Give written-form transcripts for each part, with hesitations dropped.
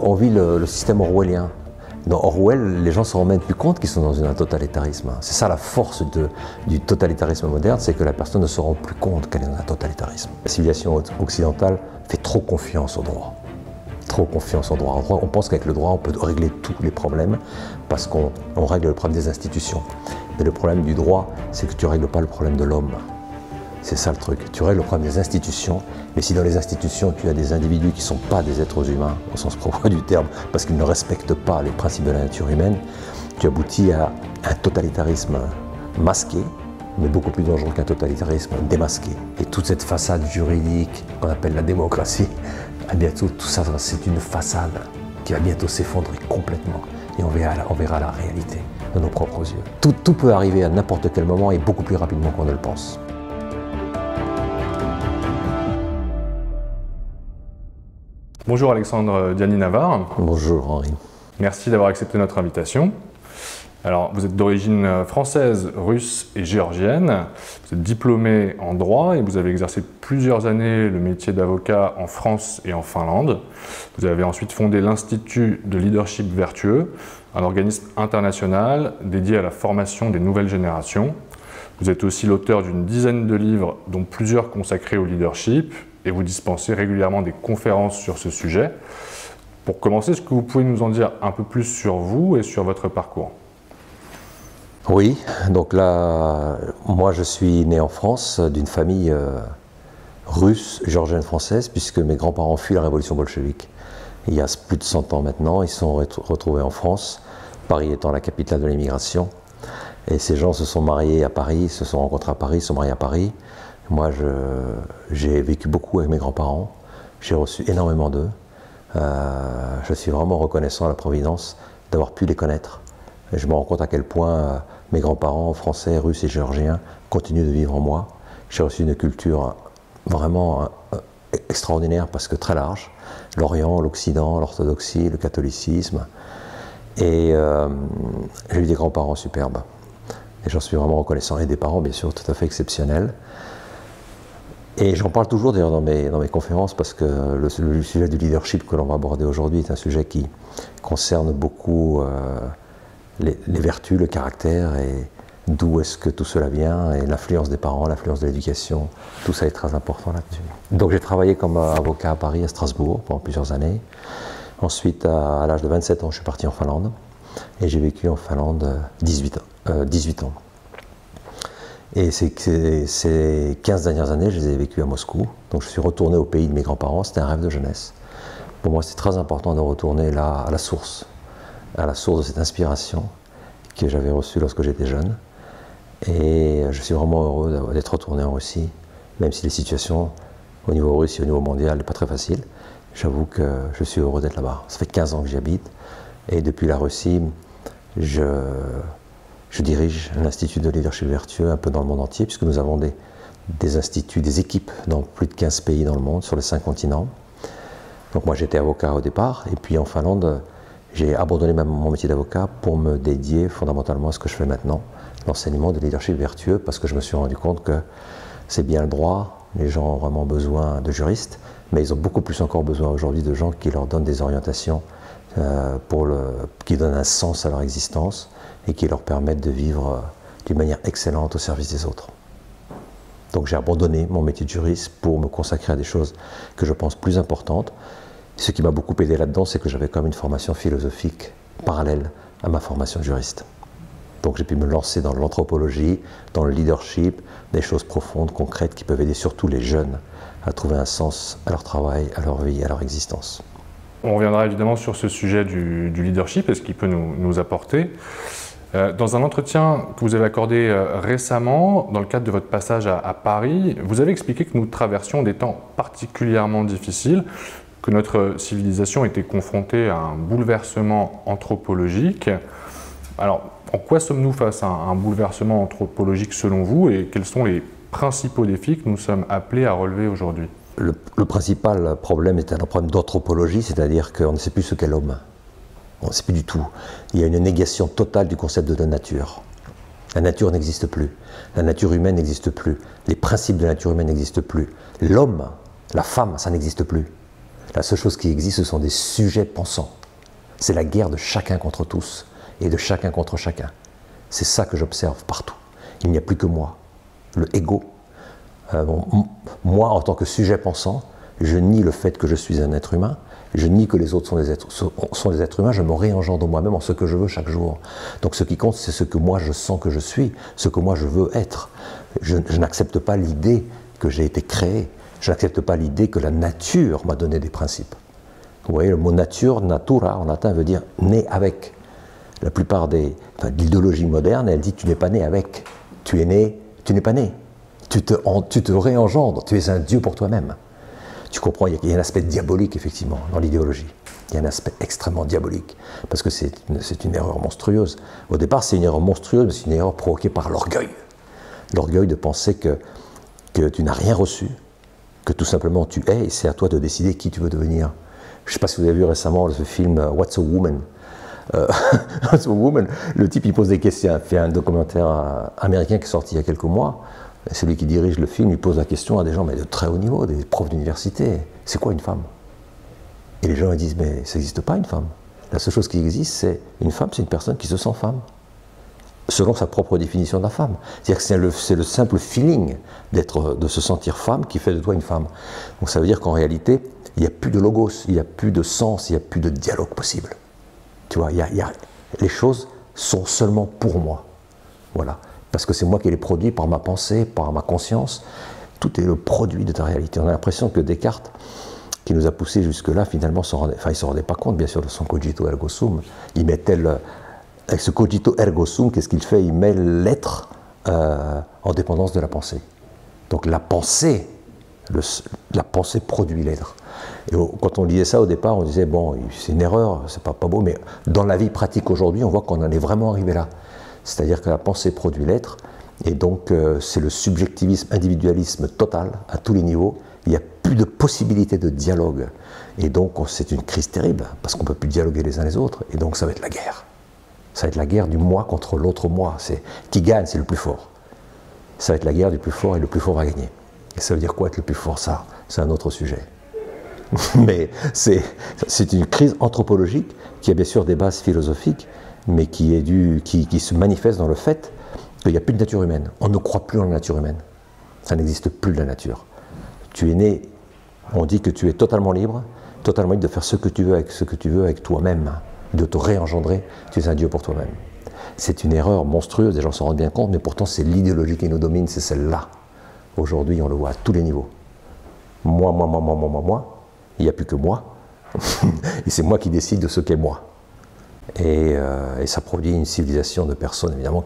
on vit le système orwellien. Dans Orwell, les gens se rendent même plus compte qu'ils sont dans un totalitarisme. C'est ça la force du totalitarisme moderne, c'est que la personne ne se rend plus compte qu'elle est dans un totalitarisme. La civilisation occidentale fait trop confiance au droit. Trop confiance au droit. On pense qu'avec le droit, on peut régler tous les problèmes parce qu'on règle le problème des institutions. Mais le problème du droit, c'est que tu ne règles pas le problème de l'homme. C'est ça le truc. Tu règles le problème des institutions, mais si dans les institutions, tu as des individus qui ne sont pas des êtres humains, au sens propre du terme, parce qu'ils ne respectent pas les principes de la nature humaine, tu aboutis à un totalitarisme masqué, mais beaucoup plus dangereux qu'un totalitarisme démasqué. Et toute cette façade juridique qu'on appelle la démocratie, bientôt tout ça, c'est une façade qui va bientôt s'effondrer complètement. Et on verra la réalité de nos propres yeux. Tout peut arriver à n'importe quel moment et beaucoup plus rapidement qu'on ne le pense. Bonjour Alexandre Diani-Navarre. Bonjour Henri. Merci d'avoir accepté notre invitation. Alors, vous êtes d'origine française, russe et géorgienne. Vous êtes diplômé en droit et vous avez exercé plusieurs années le métier d'avocat en France et en Finlande. Vous avez ensuite fondé l'Institut de leadership vertueux, un organisme international dédié à la formation des nouvelles générations. Vous êtes aussi l'auteur d'une dizaine de livres, dont plusieurs consacrés au leadership, et vous dispensez régulièrement des conférences sur ce sujet. Pour commencer, est-ce que vous pouvez nous en dire un peu plus sur vous et sur votre parcours ? Oui, donc là, moi je suis né en France d'une famille russe, géorgienne française, puisque mes grands-parents ont fui la révolution bolchevique. Il y a plus de 100 ans maintenant, ils se sont retrouvés en France, Paris étant la capitale de l'immigration. Et ces gens se sont mariés à Paris, se sont rencontrés à Paris, se sont mariés à Paris. Moi, j'ai vécu beaucoup avec mes grands-parents, j'ai reçu énormément d'eux. Je suis vraiment reconnaissant à la Providence d'avoir pu les connaître. Et je me rends compte à quel point mes grands-parents, français, russes et géorgiens, continuent de vivre en moi. J'ai reçu une culture vraiment extraordinaire parce que très large. L'Orient, l'Occident, l'orthodoxie, le catholicisme. Et j'ai eu des grands-parents superbes. Et j'en suis vraiment reconnaissant. Et des parents, bien sûr, tout à fait exceptionnels. Et j'en parle toujours d'ailleurs dans mes conférences parce que le sujet du leadership que l'on va aborder aujourd'hui est un sujet qui concerne beaucoup les vertus, le caractère et d'où est-ce que tout cela vient et l'influence des parents, l'influence de l'éducation, tout ça est très important là-dessus. Donc j'ai travaillé comme avocat à Paris, à Strasbourg pendant plusieurs années. Ensuite, à l'âge de 27 ans, je suis parti en Finlande et j'ai vécu en Finlande 18 ans. Et ces 15 dernières années, je les ai vécues à Moscou. Donc je suis retourné au pays de mes grands-parents, c'était un rêve de jeunesse. Pour moi, c'est très important de retourner là, à la source de cette inspiration que j'avais reçue lorsque j'étais jeune. Et je suis vraiment heureux d'être retourné en Russie, même si les situations au niveau russe et au niveau mondial n'est pas très facile. J'avoue que je suis heureux d'être là-bas. Ça fait 15 ans que j'y habite. Et depuis la Russie, je dirige l'Institut de leadership vertueux un peu dans le monde entier, puisque nous avons des instituts, des équipes dans plus de 15 pays dans le monde, sur les 5 continents. Donc moi j'étais avocat au départ, et puis en Finlande, j'ai abandonné mon métier d'avocat pour me dédier fondamentalement à ce que je fais maintenant, l'enseignement de leadership vertueux, parce que je me suis rendu compte que c'est bien le droit, les gens ont vraiment besoin de juristes, mais ils ont beaucoup plus encore besoin aujourd'hui de gens qui leur donnent des orientations, qui donnent un sens à leur existence et qui leur permettent de vivre d'une manière excellente au service des autres. Donc j'ai abandonné mon métier de juriste pour me consacrer à des choses que je pense plus importantes. Ce qui m'a beaucoup aidé là-dedans, c'est que j'avais quand même une formation philosophique parallèle à ma formation de juriste. Donc j'ai pu me lancer dans l'anthropologie, dans le leadership, des choses profondes, concrètes, qui peuvent aider surtout les jeunes à trouver un sens à leur travail, à leur vie, à leur existence. On reviendra évidemment sur ce sujet du leadership et ce qu'il peut nous apporter. Dans un entretien que vous avez accordé récemment, dans le cadre de votre passage à Paris, vous avez expliqué que nous traversions des temps particulièrement difficiles, que notre civilisation était confrontée à un bouleversement anthropologique. Alors, en quoi sommes-nous face à un bouleversement anthropologique selon vous et quels sont les principaux défis que nous sommes appelés à relever aujourd'hui ? Le principal problème est un problème d'anthropologie, c'est-à-dire qu'on ne sait plus ce qu'est l'homme. On ne sait plus du tout. Il y a une négation totale du concept de la nature. La nature n'existe plus. La nature humaine n'existe plus. Les principes de la nature humaine n'existent plus. L'homme, la femme, ça n'existe plus. La seule chose qui existe, ce sont des sujets pensants. C'est la guerre de chacun contre tous et de chacun contre chacun. C'est ça que j'observe partout. Il n'y a plus que moi, le ego. Moi, en tant que sujet pensant, je nie le fait que je suis un être humain, je nie que les autres sont des êtres humains, je me réengendre moi-même en ce que je veux chaque jour. Donc ce qui compte, c'est ce que moi je sens que je suis, ce que moi je veux être. Je n'accepte pas l'idée que j'ai été créé, je n'accepte pas l'idée que la nature m'a donné des principes. Vous voyez, le mot nature, natura, en latin, veut dire né avec. La plupart de l'idéologie moderne, elle dit tu n'es pas né avec, tu es né, tu n'es pas né. Tu te réengendres, tu es un Dieu pour toi-même. Tu comprends, il y a un aspect diabolique, effectivement, dans l'idéologie. Il y a un aspect extrêmement diabolique, parce que c'est une erreur monstrueuse. Au départ, c'est une erreur monstrueuse, mais c'est une erreur provoquée par l'orgueil. L'orgueil de penser que tu n'as rien reçu, que tout simplement tu es, et c'est à toi de décider qui tu veux devenir. Je ne sais pas si vous avez vu récemment ce film « What's a Woman ?» What's a Woman, le type il pose des questions, il fait un documentaire américain qui est sorti il y a quelques mois. Celui qui dirige le film, il pose la question à des gens mais de très haut niveau, des profs d'université. C'est quoi une femme? Et les gens ils disent mais ça n'existe pas une femme. La seule chose qui existe, c'est une femme, c'est une personne qui se sent femme, selon sa propre définition de la femme. C'est-à-dire que c'est le simple feeling de se sentir femme qui fait de toi une femme. Donc ça veut dire qu'en réalité, il n'y a plus de logos, il n'y a plus de sens, il n'y a plus de dialogue possible. Tu vois, les choses sont seulement pour moi. Voilà. Parce que c'est moi qui les produis par ma pensée, par ma conscience. Tout est le produit de ta réalité. On a l'impression que Descartes, qui nous a poussés jusque-là, finalement, il ne se rendait pas compte, bien sûr, de son cogito ergo sum. Il mettait avec ce cogito ergo sum, qu'est-ce qu'il fait? Il met l'être en dépendance de la pensée. Donc la pensée produit l'être. Et quand on disait ça au départ, on disait, bon, c'est une erreur, c'est pas beau, mais dans la vie pratique aujourd'hui, on voit qu'on en est vraiment arrivé là. C'est-à-dire que la pensée produit l'être, et donc c'est le subjectivisme, individualisme total, à tous les niveaux. Il n'y a plus de possibilité de dialogue. Et donc c'est une crise terrible, parce qu'on ne peut plus dialoguer les uns les autres, et donc ça va être la guerre. Ça va être la guerre du moi contre l'autre moi. Qui gagne, c'est le plus fort. Ça va être la guerre du plus fort, et le plus fort va gagner. Et ça veut dire quoi être le plus fort? Ça, c'est un autre sujet. Mais c'est une crise anthropologique qui a bien sûr des bases philosophiques, mais qui se manifeste dans le fait qu'il n'y a plus de nature humaine. On ne croit plus en la nature humaine. Ça n'existe plus la nature. Tu es né, on dit que tu es totalement libre de faire ce que tu veux avec toi-même, de te réengendrer, tu es un Dieu pour toi-même. C'est une erreur monstrueuse, les gens s'en rendent bien compte, mais pourtant c'est l'idéologie qui nous domine, c'est celle-là. Aujourd'hui, on le voit à tous les niveaux. Moi. Il n'y a plus que moi, et c'est moi qui décide de ce qu'est moi. Et ça produit une civilisation de personnes, évidemment,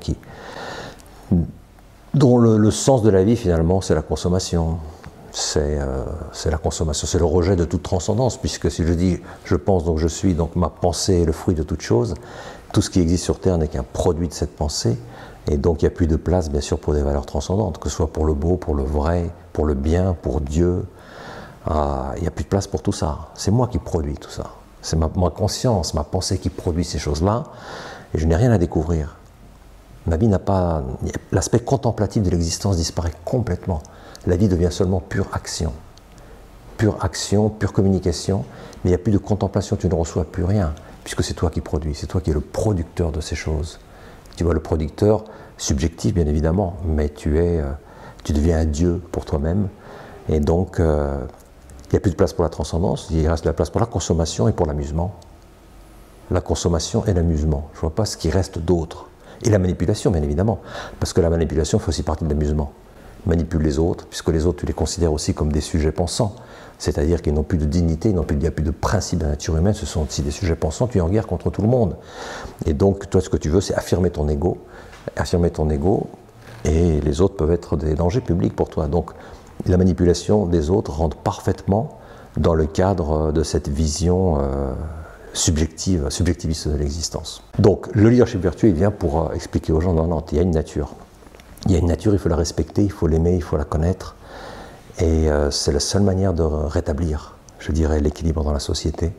dont le sens de la vie, finalement, c'est la consommation. C'est la consommation, c'est le rejet de toute transcendance, puisque si je dis « je pense, donc je suis », donc ma pensée est le fruit de toute chose, tout ce qui existe sur Terre n'est qu'un produit de cette pensée, et donc il n'y a plus de place, bien sûr, pour des valeurs transcendantes, que ce soit pour le beau, pour le vrai, pour le bien, pour Dieu. Il n'y a plus de place pour tout ça. C'est moi qui produis tout ça. C'est ma conscience, ma pensée qui produit ces choses-là, et je n'ai rien à découvrir. Ma vie n'a pas... L'aspect contemplatif de l'existence disparaît complètement. La vie devient seulement pure action, pure communication, mais il n'y a plus de contemplation, tu ne reçois plus rien, puisque c'est toi qui produis, c'est toi qui es le producteur de ces choses. Tu vois, le producteur, subjectif bien évidemment, mais tu deviens un Dieu pour toi-même, et donc il n'y a plus de place pour la transcendance, il reste de la place pour la consommation et pour l'amusement. La consommation et l'amusement, je ne vois pas ce qui reste d'autre. Et la manipulation, bien évidemment, parce que la manipulation fait aussi partie de l'amusement. Manipule les autres, puisque les autres, tu les considères aussi comme des sujets pensants, c'est-à-dire qu'ils n'ont plus de dignité, il n'y a plus de principe de la nature humaine, ce sont aussi des sujets pensants, tu es en guerre contre tout le monde. Et donc, toi, ce que tu veux, c'est affirmer ton ego, et les autres peuvent être des dangers publics pour toi. Donc, la manipulation des autres rentre parfaitement dans le cadre de cette vision subjectiviste de l'existence. Donc le leadership vertueux, il vient pour expliquer aux gens, non, il y a une nature. Il y a une nature, il faut la respecter, il faut l'aimer, il faut la connaître. Et c'est la seule manière de rétablir, je dirais, l'équilibre dans la société,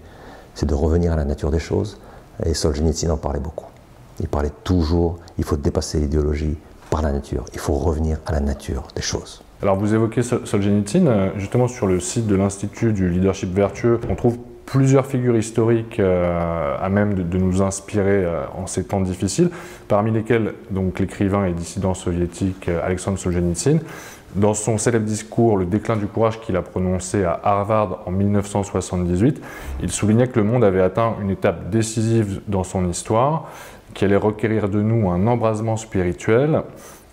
c'est de revenir à la nature des choses. Et Solzhenitsyn en parlait beaucoup. Il parlait toujours, il faut dépasser l'idéologie par la nature. Il faut revenir à la nature des choses. Alors vous évoquez Solzhenitsyn, justement sur le site de l'Institut du leadership vertueux, on trouve plusieurs figures historiques à même de nous inspirer en ces temps difficiles, parmi lesquelles donc l'écrivain et dissident soviétique Alexandre Solzhenitsyn. Dans son célèbre discours « Le déclin du courage » qu'il a prononcé à Harvard en 1978, il soulignait que le monde avait atteint une étape décisive dans son histoire, qui allait requérir de nous un embrasement spirituel.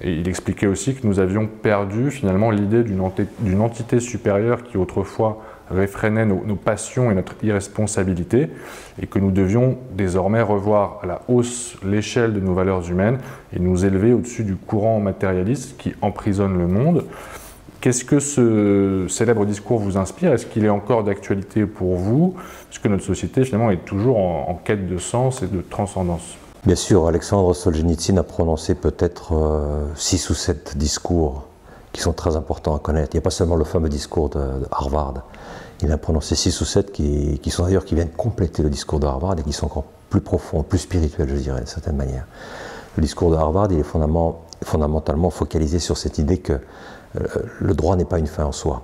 Et il expliquait aussi que nous avions perdu finalement l'idée d'une entité supérieure qui autrefois réfrénait nos passions et notre irresponsabilité, et que nous devions désormais revoir à la hausse l'échelle de nos valeurs humaines et nous élever au-dessus du courant matérialiste qui emprisonne le monde. Qu'est-ce que ce célèbre discours vous inspire? Est-ce qu'il est encore d'actualité pour vous? Puisque notre société finalement est toujours en quête de sens et de transcendance. Bien sûr, Alexandre Solzhenitsyn a prononcé peut-être 6 ou 7 discours qui sont très importants à connaître. Il n'y a pas seulement le fameux discours de Harvard. Il a prononcé 6 ou 7 qui sont d'ailleurs qui viennent compléter le discours de Harvard et qui sont encore plus profonds, plus spirituels, je dirais, d'une certaine manière. Le discours de Harvard, il est fondamentalement focalisé sur cette idée que le droit n'est pas une fin en soi.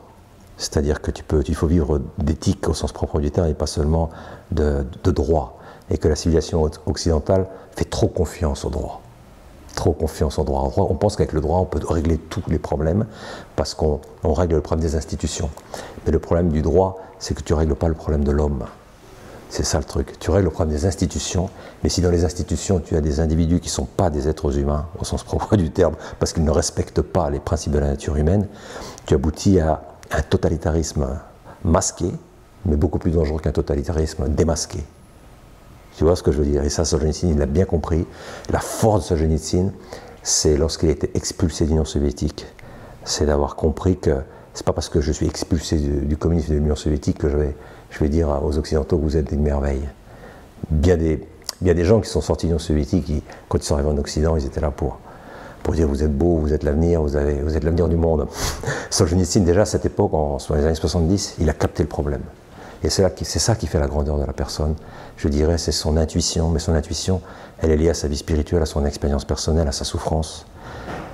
C'est-à-dire que il faut vivre d'éthique au sens propre du terme et pas seulement de droit. Et que la civilisation occidentale fait trop confiance au droit. Trop confiance au droit. On pense qu'avec le droit, on peut régler tous les problèmes parce qu'on règle le problème des institutions. Mais le problème du droit, c'est que tu ne règles pas le problème de l'homme. C'est ça le truc. Tu règles le problème des institutions, mais si dans les institutions, tu as des individus qui ne sont pas des êtres humains, au sens propre du terme, parce qu'ils ne respectent pas les principes de la nature humaine, tu aboutis à un totalitarisme masqué, mais beaucoup plus dangereux qu'un totalitarisme démasqué. Tu vois ce que je veux dire? Et ça, Solzhenitsyn, il l'a bien compris. La force de Solzhenitsyn, c'est lorsqu'il a été expulsé de l'Union soviétique, c'est d'avoir compris que c'est pas parce que je suis expulsé du communisme et de l'Union soviétique que je vais dire aux Occidentaux que vous êtes une merveille. Il y a des gens qui sont sortis de l'Union soviétique, qui, quand ils sont arrivés en Occident, ils étaient là pour dire vous êtes beau, vous êtes l'avenir, vous êtes l'avenir du monde. Solzhenitsyn, déjà à cette époque, dans les années 70, il a capté le problème. Et c'est ça qui fait la grandeur de la personne. Je dirais, c'est son intuition, mais son intuition, elle est liée à sa vie spirituelle, à son expérience personnelle, à sa souffrance.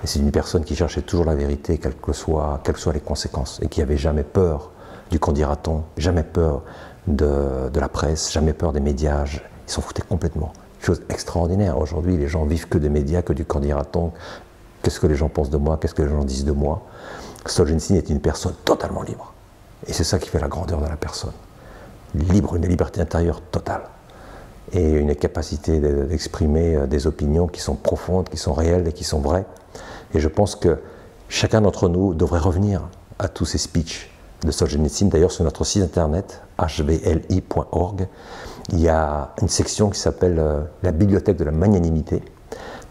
Et c'est une personne qui cherchait toujours la vérité, quelles que soient les conséquences, et qui n'avait jamais peur du qu'en dira-t-on, jamais peur de la presse, jamais peur des médias. Ils s'en foutaient complètement. Chose extraordinaire. Aujourd'hui, les gens vivent que des médias, que du qu'en dira-t-on, qu'est-ce que les gens pensent de moi, qu'est-ce que les gens disent de moi. Solzhenitsyn est une personne totalement libre. Et c'est ça qui fait la grandeur de la personne. Libre, une liberté intérieure totale et une capacité d'exprimer des opinions qui sont profondes, qui sont réelles et qui sont vraies. Et je pense que chacun d'entre nous devrait revenir à tous ces speeches de Solzhenitsyn. D'ailleurs, sur notre site internet, hvli.org, il y a une section qui s'appelle la bibliothèque de la magnanimité,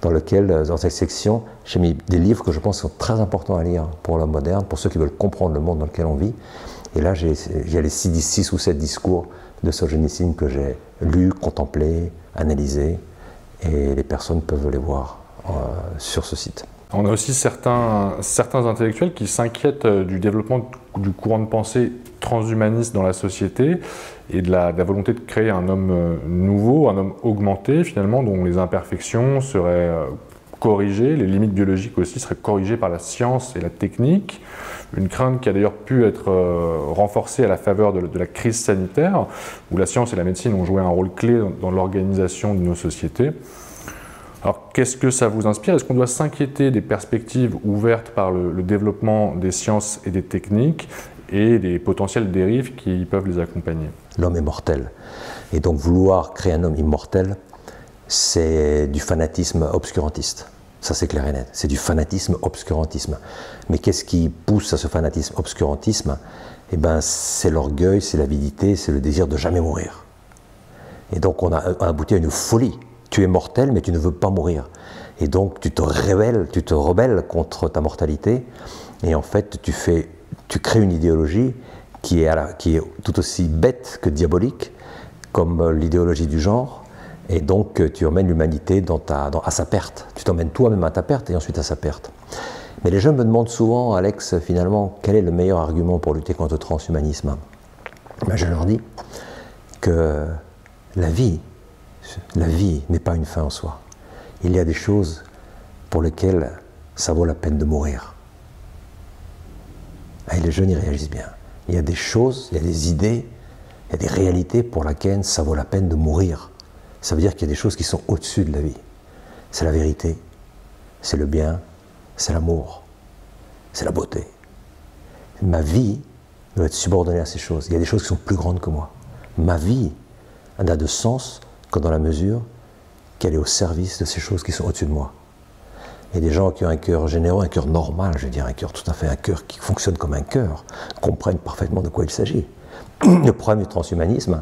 dans cette section, j'ai mis des livres que je pense sont très importants à lire pour l'homme moderne, pour ceux qui veulent comprendre le monde dans lequel on vit. Et là, j'ai les 6 ou 7 discours de Solzhenitsyn que j'ai lus, contemplés, analysés, et les personnes peuvent les voir sur ce site. On a aussi certains intellectuels qui s'inquiètent du développement du courant de pensée transhumaniste dans la société et de la volonté de créer un homme nouveau, un homme augmenté finalement, dont les imperfections seraient corrigées, les limites biologiques aussi seraient corrigées par la science et la technique. Une crainte qui a d'ailleurs pu être renforcée à la faveur de la crise sanitaire, où la science et la médecine ont joué un rôle clé dans l'organisation de nos sociétés. Alors, qu'est-ce que ça vous inspire? Est-ce qu'on doit s'inquiéter des perspectives ouvertes par le développement des sciences et des techniques et des potentielles dérives qui peuvent les accompagner? L'homme est mortel. Et donc vouloir créer un homme immortel, c'est du fanatisme obscurantiste. Ça, c'est clair et net. C'est du fanatisme obscurantisme. Mais qu'est-ce qui pousse à ce fanatisme obscurantisme? Eh bien, c'est l'orgueil, c'est l'avidité, c'est le désir de jamais mourir. Et donc, on a abouti à une folie. Tu es mortel, mais tu ne veux pas mourir. Et donc, tu te rebelles contre ta mortalité. Et en fait, tu crées une idéologie qui est tout aussi bête que diabolique, comme l'idéologie du genre. Et donc, tu emmènes l'humanité à sa perte. Tu t'emmènes toi-même à ta perte et ensuite à sa perte. Mais les jeunes me demandent souvent, Alex, finalement, quel est le meilleur argument pour lutter contre le transhumanisme? Ben, je leur dis que la vie n'est pas une fin en soi. Il y a des choses pour lesquelles ça vaut la peine de mourir. Et les jeunes y réagissent bien. Il y a des choses, il y a des idées, il y a des réalités pour lesquelles ça vaut la peine de mourir. Ça veut dire qu'il y a des choses qui sont au-dessus de la vie. C'est la vérité, c'est le bien, c'est l'amour, c'est la beauté. Ma vie doit être subordonnée à ces choses. Il y a des choses qui sont plus grandes que moi. Ma vie n'a de sens que dans la mesure qu'elle est au service de ces choses qui sont au-dessus de moi. Il y a des gens qui ont un cœur généreux, un cœur normal, je veux dire, un cœur tout à fait, un cœur qui fonctionne comme un cœur, comprennent parfaitement de quoi il s'agit. Le problème du transhumanisme,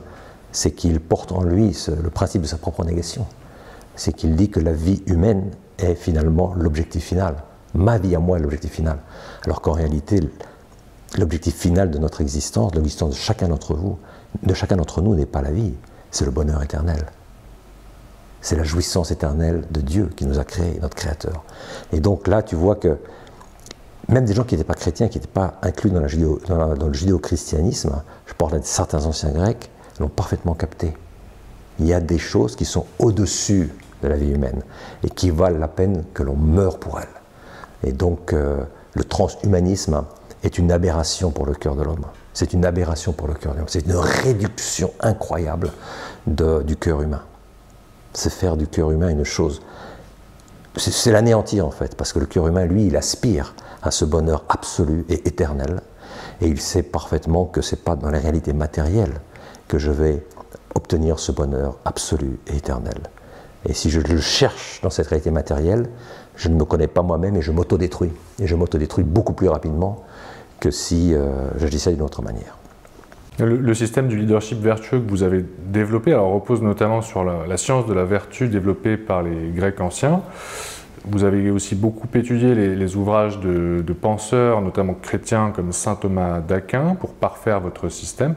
c'est qu'il porte en lui le principe de sa propre négation. C'est qu'il dit que la vie humaine est finalement l'objectif final. Ma vie à moi est l'objectif final. Alors qu'en réalité, l'objectif final de notre existence, de l'existence de chacun d'entre vous, de chacun d'entre nous n'est pas la vie, c'est le bonheur éternel. C'est la jouissance éternelle de Dieu qui nous a créés, notre Créateur. Et donc là, tu vois que même des gens qui n'étaient pas chrétiens, qui n'étaient pas inclus dans le judéo-christianisme, je parle de certains anciens Grecs, l'ont parfaitement capté. Il y a des choses qui sont au-dessus de la vie humaine et qui valent la peine que l'on meure pour elles. Et donc le transhumanisme est une aberration pour le cœur de l'homme. C'est une aberration pour le cœur de l'homme. C'est une réduction incroyable du cœur humain. C'est faire du cœur humain une chose. C'est l'anéantir en fait, parce que le cœur humain, lui, il aspire à ce bonheur absolu et éternel. Et il sait parfaitement que ce n'est pas dans les réalités matérielles que je vais obtenir ce bonheur absolu et éternel. Et si je le cherche dans cette réalité matérielle, je ne me connais pas moi-même et je m'autodétruis. Et je m'autodétruis beaucoup plus rapidement que si je dis ça d'une autre manière. Le système du leadership vertueux que vous avez développé repose notamment sur la science de la vertu développée par les Grecs anciens. Vous avez aussi beaucoup étudié les ouvrages de penseurs, notamment chrétiens, comme saint Thomas d'Aquin, pour parfaire votre système.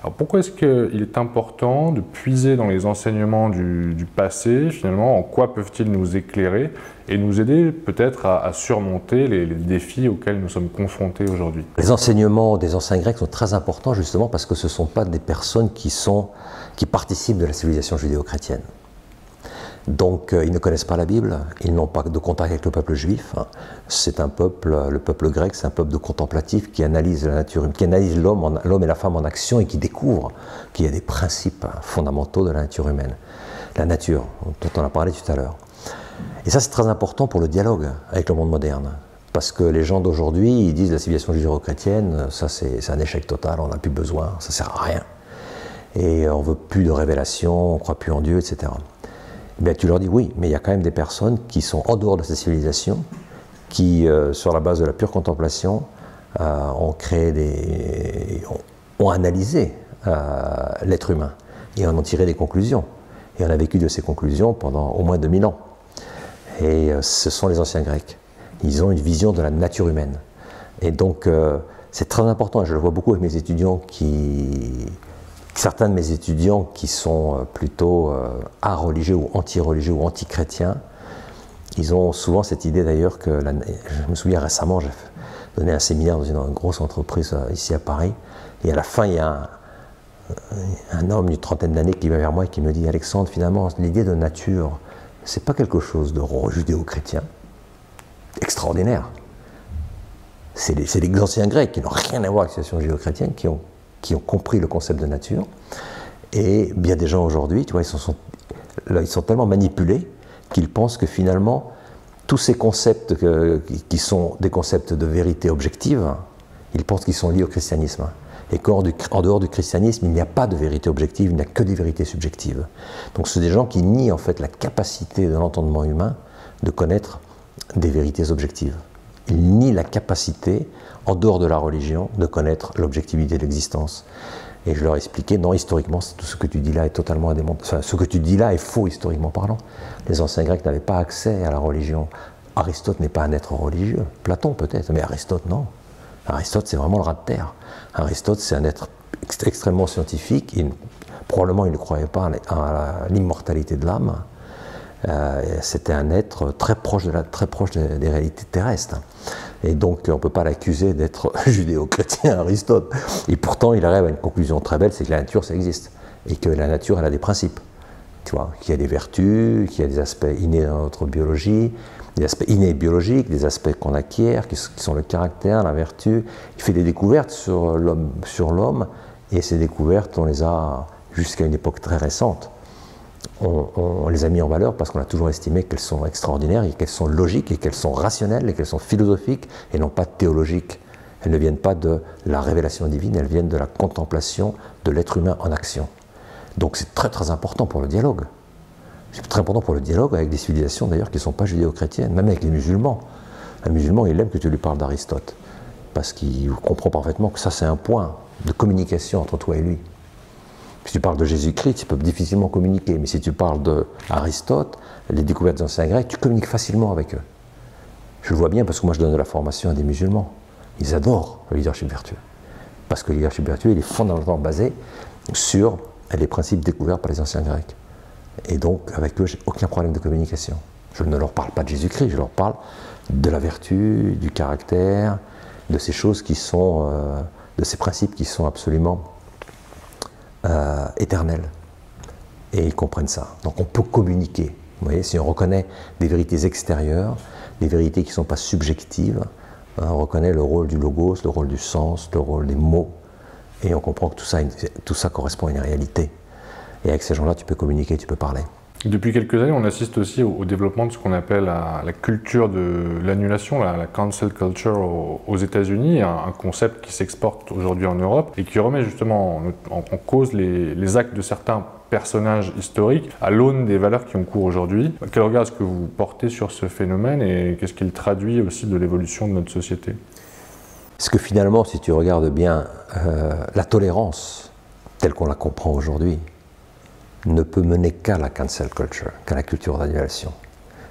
Alors pourquoi est-ce qu'il est important de puiser dans les enseignements du passé, finalement, en quoi peuvent-ils nous éclairer et nous aider peut-être à surmonter les défis auxquels nous sommes confrontés aujourd'hui? Les enseignements des anciens Grecs sont très importants justement parce que ce ne sont pas des personnes qui participent de la civilisation judéo-chrétienne. Donc ils ne connaissent pas la Bible, ils n'ont pas de contact avec le peuple juif. C'est un peuple, le peuple grec, c'est un peuple de contemplatifs qui analyse la nature, qui analyse l'homme et la femme en action et qui découvre qu'il y a des principes fondamentaux de la nature humaine. La nature, dont on a parlé tout à l'heure. Et ça c'est très important pour le dialogue avec le monde moderne. Parce que les gens d'aujourd'hui, ils disent la civilisation judéo-chrétienne, ça c'est un échec total, on n'a plus besoin, ça sert à rien. Et on veut plus de révélation, on croit plus en Dieu, etc. Bien, tu leur dis oui, mais il y a quand même des personnes qui sont en dehors de ces civilisations, qui, sur la base de la pure contemplation, ont analysé l'être humain et en ont tiré des conclusions. Et on a vécu de ces conclusions pendant au moins 2000 ans. Et ce sont les anciens Grecs. Ils ont une vision de la nature humaine. Et donc, c'est très important, et je le vois beaucoup avec mes étudiants certains de mes étudiants qui sont plutôt a-religieux ou anti-religieux ou anti-chrétiens, ils ont souvent cette idée d'ailleurs que, je me souviens récemment, j'ai donné un séminaire dans une grosse entreprise ici à Paris, et à la fin il y a un homme d'une trentaine d'années qui vient vers moi et qui me dit « Alexandre, finalement, l'idée de nature, c'est pas quelque chose de judéo-chrétien, extraordinaire. C'est les anciens Grecs qui n'ont rien à voir avec la civilisation judéo-chrétienne, qui ont compris le concept de nature. Et bien des gens aujourd'hui, tu vois, ils sont tellement manipulés qu'ils pensent que finalement, tous ces concepts qui sont des concepts de vérité objective, ils pensent qu'ils sont liés au christianisme. Et qu'en dehors du christianisme, il n'y a pas de vérité objective, il n'y a que des vérités subjectives. Donc ce sont des gens qui nient en fait la capacité de l'entendement humain de connaître des vérités objectives. Ils nient la capacité, en dehors de la religion, de connaître l'objectivité de l'existence. Et je leur expliquais, non, historiquement, tout ce que tu dis là est totalement indémontrable. Enfin, ce que tu dis là est faux historiquement parlant. Les anciens Grecs n'avaient pas accès à la religion. Aristote n'est pas un être religieux. Platon peut-être, mais Aristote non. Aristote c'est vraiment le rat de terre. Aristote c'est un être extrêmement scientifique. Probablement il ne croyait pas à l'immortalité de l'âme. C'était un être très proche des réalités terrestres. Et donc on ne peut pas l'accuser d'être judéo-chrétien, Aristote. Et pourtant il arrive à une conclusion très belle, c'est que la nature ça existe. Et que la nature elle a des principes. Tu vois, qu'il y a des vertus, qu'il y a des aspects innés dans notre biologie, des aspects innés biologiques, des aspects qu'on acquiert, qui sont le caractère, la vertu. Il fait des découvertes sur l'homme, et ces découvertes, on les a jusqu'à une époque très récente. On les a mis en valeur parce qu'on a toujours estimé qu'elles sont extraordinaires, et qu'elles sont logiques, et qu'elles sont rationnelles, et qu'elles sont philosophiques, et non pas théologiques. Elles ne viennent pas de la révélation divine, elles viennent de la contemplation de l'être humain en action. Donc c'est très très important pour le dialogue. C'est très important pour le dialogue avec des civilisations d'ailleurs qui ne sont pas judéo-chrétiennes, même avec les musulmans. Un musulman, il aime que tu lui parles d'Aristote, parce qu'il comprend parfaitement que ça c'est un point de communication entre toi et lui. Si tu parles de Jésus-Christ, tu peux difficilement communiquer, mais si tu parles d'Aristote, les découvertes des anciens grecs, tu communiques facilement avec eux. Je le vois bien parce que moi je donne de la formation à des musulmans. Ils adorent le leadership vertueux. Parce que le leadership vertueux, il est fondamentalement basé sur les principes découverts par les anciens Grecs. Et donc, avec eux, j'ai aucun problème de communication. Je ne leur parle pas de Jésus-Christ, je leur parle de la vertu, du caractère, de ces choses qui sont, de ces principes qui sont absolument éternels. Et ils comprennent ça. Donc on peut communiquer. Vous voyez, si on reconnaît des vérités extérieures, des vérités qui ne sont pas subjectives, on reconnaît le rôle du logos, le rôle du sens, le rôle des mots, et on comprend que tout ça correspond à une réalité. Et avec ces gens-là, tu peux communiquer, tu peux parler. Depuis quelques années, on assiste aussi au développement de ce qu'on appelle la culture de l'annulation, la cancel culture aux États-Unis, un concept qui s'exporte aujourd'hui en Europe et qui remet justement en cause les actes de certains personnages historiques à l'aune des valeurs qui ont cours aujourd'hui. Quel regard est-ce que vous portez sur ce phénomène et qu'est-ce qu'il traduit aussi de l'évolution de notre société? Parce que finalement, si tu regardes bien, la tolérance, telle qu'on la comprend aujourd'hui, ne peut mener qu'à la cancel culture, qu'à la culture d'annulation.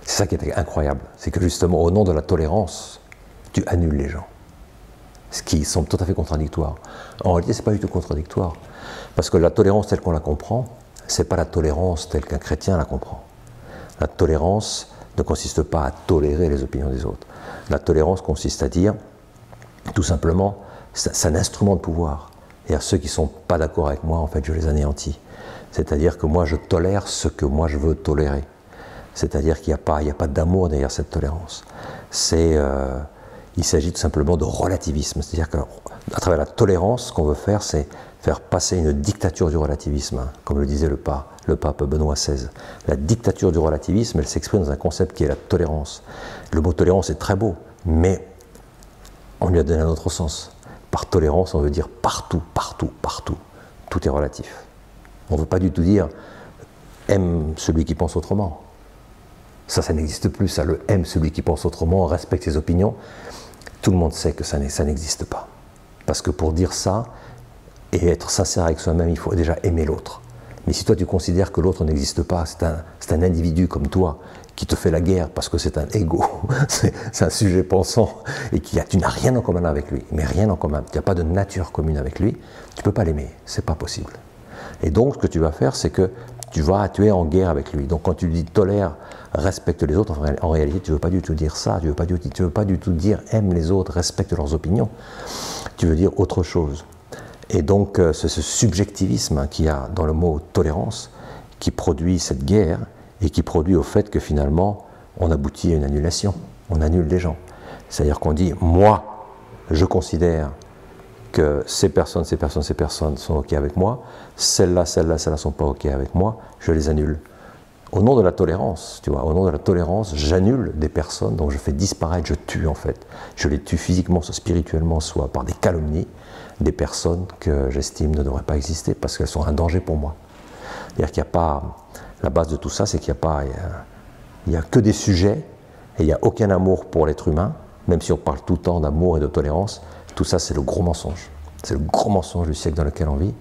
C'est ça qui est incroyable, c'est que justement, au nom de la tolérance, tu annules les gens. Ce qui semble tout à fait contradictoire. En réalité, ce n'est pas du tout contradictoire. Parce que la tolérance telle qu'on la comprend, ce n'est pas la tolérance telle qu'un chrétien la comprend. La tolérance ne consiste pas à tolérer les opinions des autres. La tolérance consiste à dire, tout simplement, c'est un instrument de pouvoir. Et à ceux qui ne sont pas d'accord avec moi, en fait, je les anéantis. C'est-à-dire que moi, je tolère ce que moi, je veux tolérer. C'est-à-dire qu'il n'y a pas d'amour derrière cette tolérance. Il s'agit tout simplement de relativisme. C'est-à-dire qu'à travers la tolérance, ce qu'on veut faire, c'est faire passer une dictature du relativisme, hein, comme le disait le pape Benoît XVI. La dictature du relativisme, elle s'exprime dans un concept qui est la tolérance. Le mot tolérance est très beau, mais on lui a donné un autre sens. Par tolérance, on veut dire partout, partout, partout. Tout est relatif. On ne veut pas du tout dire « aime celui qui pense autrement ». Ça n'existe plus, ça, le « aime celui qui pense autrement », respecte ses opinions. Tout le monde sait que ça n'existe pas. Parce que pour dire ça, et être sincère avec soi-même, il faut déjà aimer l'autre. Mais si toi tu considères que l'autre n'existe pas, c'est un individu comme toi, qui te fait la guerre parce que c'est un ego, c'est un sujet pensant, et tu n'as rien en commun avec lui, mais rien en commun, tu n'as pas de nature commune avec lui, tu ne peux pas l'aimer, c'est pas possible. Et donc, ce que tu vas faire, c'est que tu es en guerre avec lui. Donc, quand tu lui dis tolère, respecte les autres, en réalité, tu ne veux pas du tout dire ça. Tu ne veux pas du tout dire aime les autres, respecte leurs opinions. Tu veux dire autre chose. Et donc, c'est ce subjectivisme qu'il y a dans le mot tolérance qui produit cette guerre et qui produit au fait que finalement, on aboutit à une annulation. On annule les gens. C'est-à-dire qu'on dit, moi, je considère que ces personnes sont OK avec moi, celles-là ne sont pas OK avec moi, je les annule. Au nom de la tolérance, tu vois, au nom de la tolérance, j'annule des personnes dont je fais disparaître, je tue en fait. Je les tue physiquement, soit spirituellement, soit par des calomnies, des personnes que j'estime ne devraient pas exister parce qu'elles sont un danger pour moi. C'est-à-dire qu'il n'y a pas... La base de tout ça, c'est qu'il n'y a que des sujets et il n'y a aucun amour pour l'être humain, même si on parle tout le temps d'amour et de tolérance. Tout ça, c'est le gros mensonge. C'est le gros mensonge du siècle dans lequel on vit.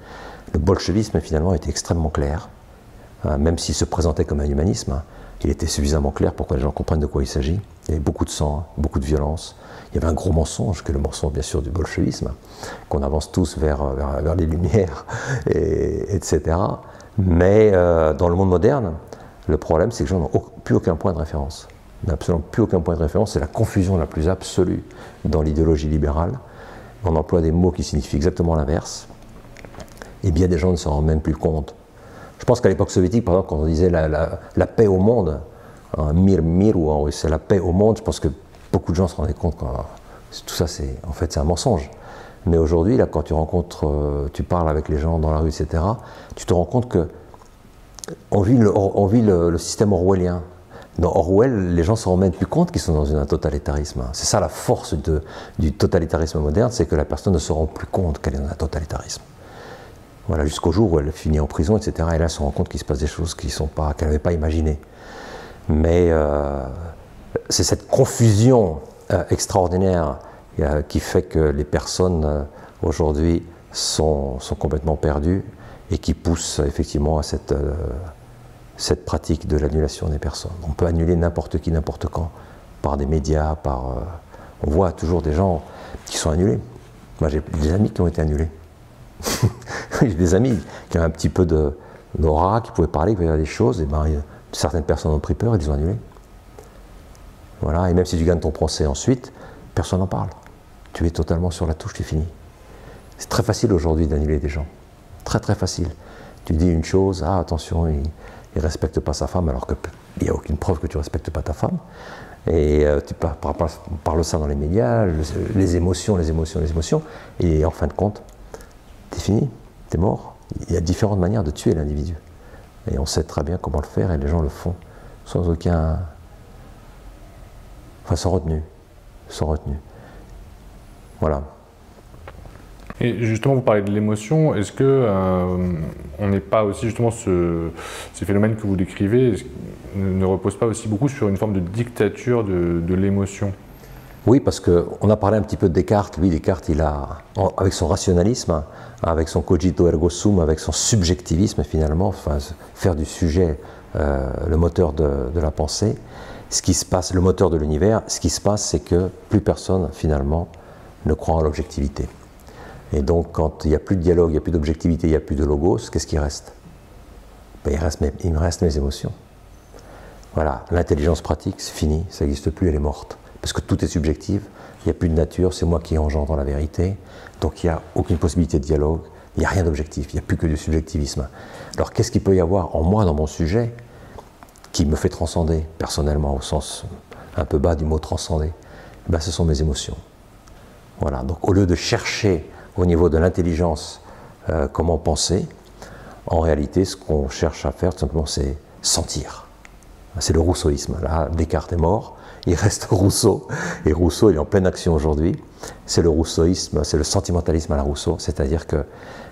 Le bolchevisme, finalement, était extrêmement clair. Même s'il se présentait comme un humanisme, il était suffisamment clair pour que les gens comprennent de quoi il s'agit. Il y avait beaucoup de sang, beaucoup de violence. Il y avait un gros mensonge, que le mensonge, bien sûr, du bolchevisme, qu'on avance tous vers les Lumières, etc. Mais dans le monde moderne, le problème, c'est que les gens n'ont plus aucun point de référence. Ils n'ont absolument plus aucun point de référence. C'est la confusion la plus absolue dans l'idéologie libérale. On emploie des mots qui signifient exactement l'inverse. Et bien des gens ne s'en rendent même plus compte. Je pense qu'à l'époque soviétique, par exemple, quand on disait la paix au monde, mir miru en russe, c'est la paix au monde, je pense que beaucoup de gens se rendaient compte que tout ça, en fait, c'est un mensonge. Mais aujourd'hui, là, quand tu parles avec les gens dans la rue, etc., tu te rends compte que on vit le système orwellien. Dans Orwell, les gens se rendent même plus compte qu'ils sont dans un totalitarisme. C'est ça la force du totalitarisme moderne, c'est que la personne ne se rend plus compte qu'elle est dans un totalitarisme. Voilà, jusqu'au jour où elle finit en prison, etc. Et là, elle se rend compte qu'il se passe des choses qu'elle n'avait pas imaginées. Mais c'est cette confusion extraordinaire qui fait que les personnes aujourd'hui sont complètement perdues et qui pousse effectivement à cette pratique de l'annulation des personnes. On peut annuler n'importe qui, n'importe quand, par des médias, on voit toujours des gens qui sont annulés. Moi j'ai des amis qui ont été annulés. J'ai des amis qui ont un petit peu d'aura, qui pouvaient parler, qui pouvaient dire des choses, et certaines personnes ont pris peur et les ont annulés. Voilà, et même si tu gagnes ton procès ensuite, personne n'en parle. Tu es totalement sur la touche, tu finis. C'est très facile aujourd'hui d'annuler des gens. Très très facile. Tu dis une chose, ah attention, il ne respecte pas sa femme, alors qu'il n'y a aucune preuve que tu ne respectes pas ta femme. Et tu parles ça dans les médias, les émotions, et en fin de compte, t'es fini, t'es mort. Il y a différentes manières de tuer l'individu. Et on sait très bien comment le faire, et les gens le font sans aucun... Enfin, sans retenue. Sans retenue. Voilà. Et justement, vous parlez de l'émotion, est-ce que on n'est pas aussi, justement, ces phénomènes que vous décrivez ne reposent pas aussi beaucoup sur une forme de dictature de l'émotion? Oui, parce qu'on a parlé un petit peu de Descartes. Lui, Descartes, avec son rationalisme, avec son cogito ergo sum, avec son subjectivisme finalement, enfin, faire du sujet le moteur de la pensée, ce qui se passe, le moteur de l'univers, ce qui se passe, c'est que plus personne finalement ne croit en l'objectivité. Et donc, quand il n'y a plus de dialogue, il n'y a plus d'objectivité, il n'y a plus de logos, qu'est-ce qui reste? Il me reste mes émotions. Voilà, l'intelligence pratique, c'est fini, ça n'existe plus, elle est morte. Parce que tout est subjectif, il n'y a plus de nature, c'est moi qui engendre la vérité, donc il n'y a aucune possibilité de dialogue, il n'y a rien d'objectif, il n'y a plus que du subjectivisme. Alors qu'est-ce qu'il peut y avoir en moi, dans mon sujet, qui me fait transcender, personnellement, au sens un peu bas du mot transcender? Ben, ce sont mes émotions. Voilà, donc au lieu de chercher au niveau de l'intelligence comment penser, en réalité, ce qu'on cherche à faire, tout simplement, c'est sentir. C'est le rousseauisme. Là, Descartes est mort, il reste Rousseau, et Rousseau il est en pleine action aujourd'hui. C'est le rousseauisme, c'est le sentimentalisme à la Rousseau, c'est-à-dire que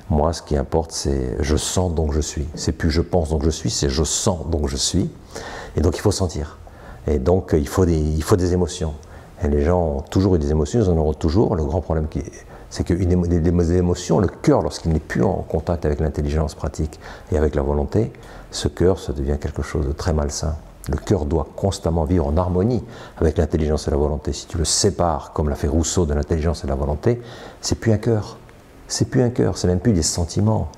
moi, ce qui importe, c'est je sens donc je suis. C'est plus je pense donc je suis, c'est je sens donc je suis. Et donc il faut sentir. Et donc il faut des émotions. Et les gens ont toujours eu des émotions, ils en auront toujours. Le grand problème, c'est que les émotions, le cœur, lorsqu'il n'est plus en contact avec l'intelligence pratique et avec la volonté, ce cœur, ça devient quelque chose de très malsain. Le cœur doit constamment vivre en harmonie avec l'intelligence et la volonté. Si tu le sépares, comme l'a fait Rousseau, de l'intelligence et de la volonté, c'est plus un cœur. C'est plus un cœur, c'est même plus des sentiments.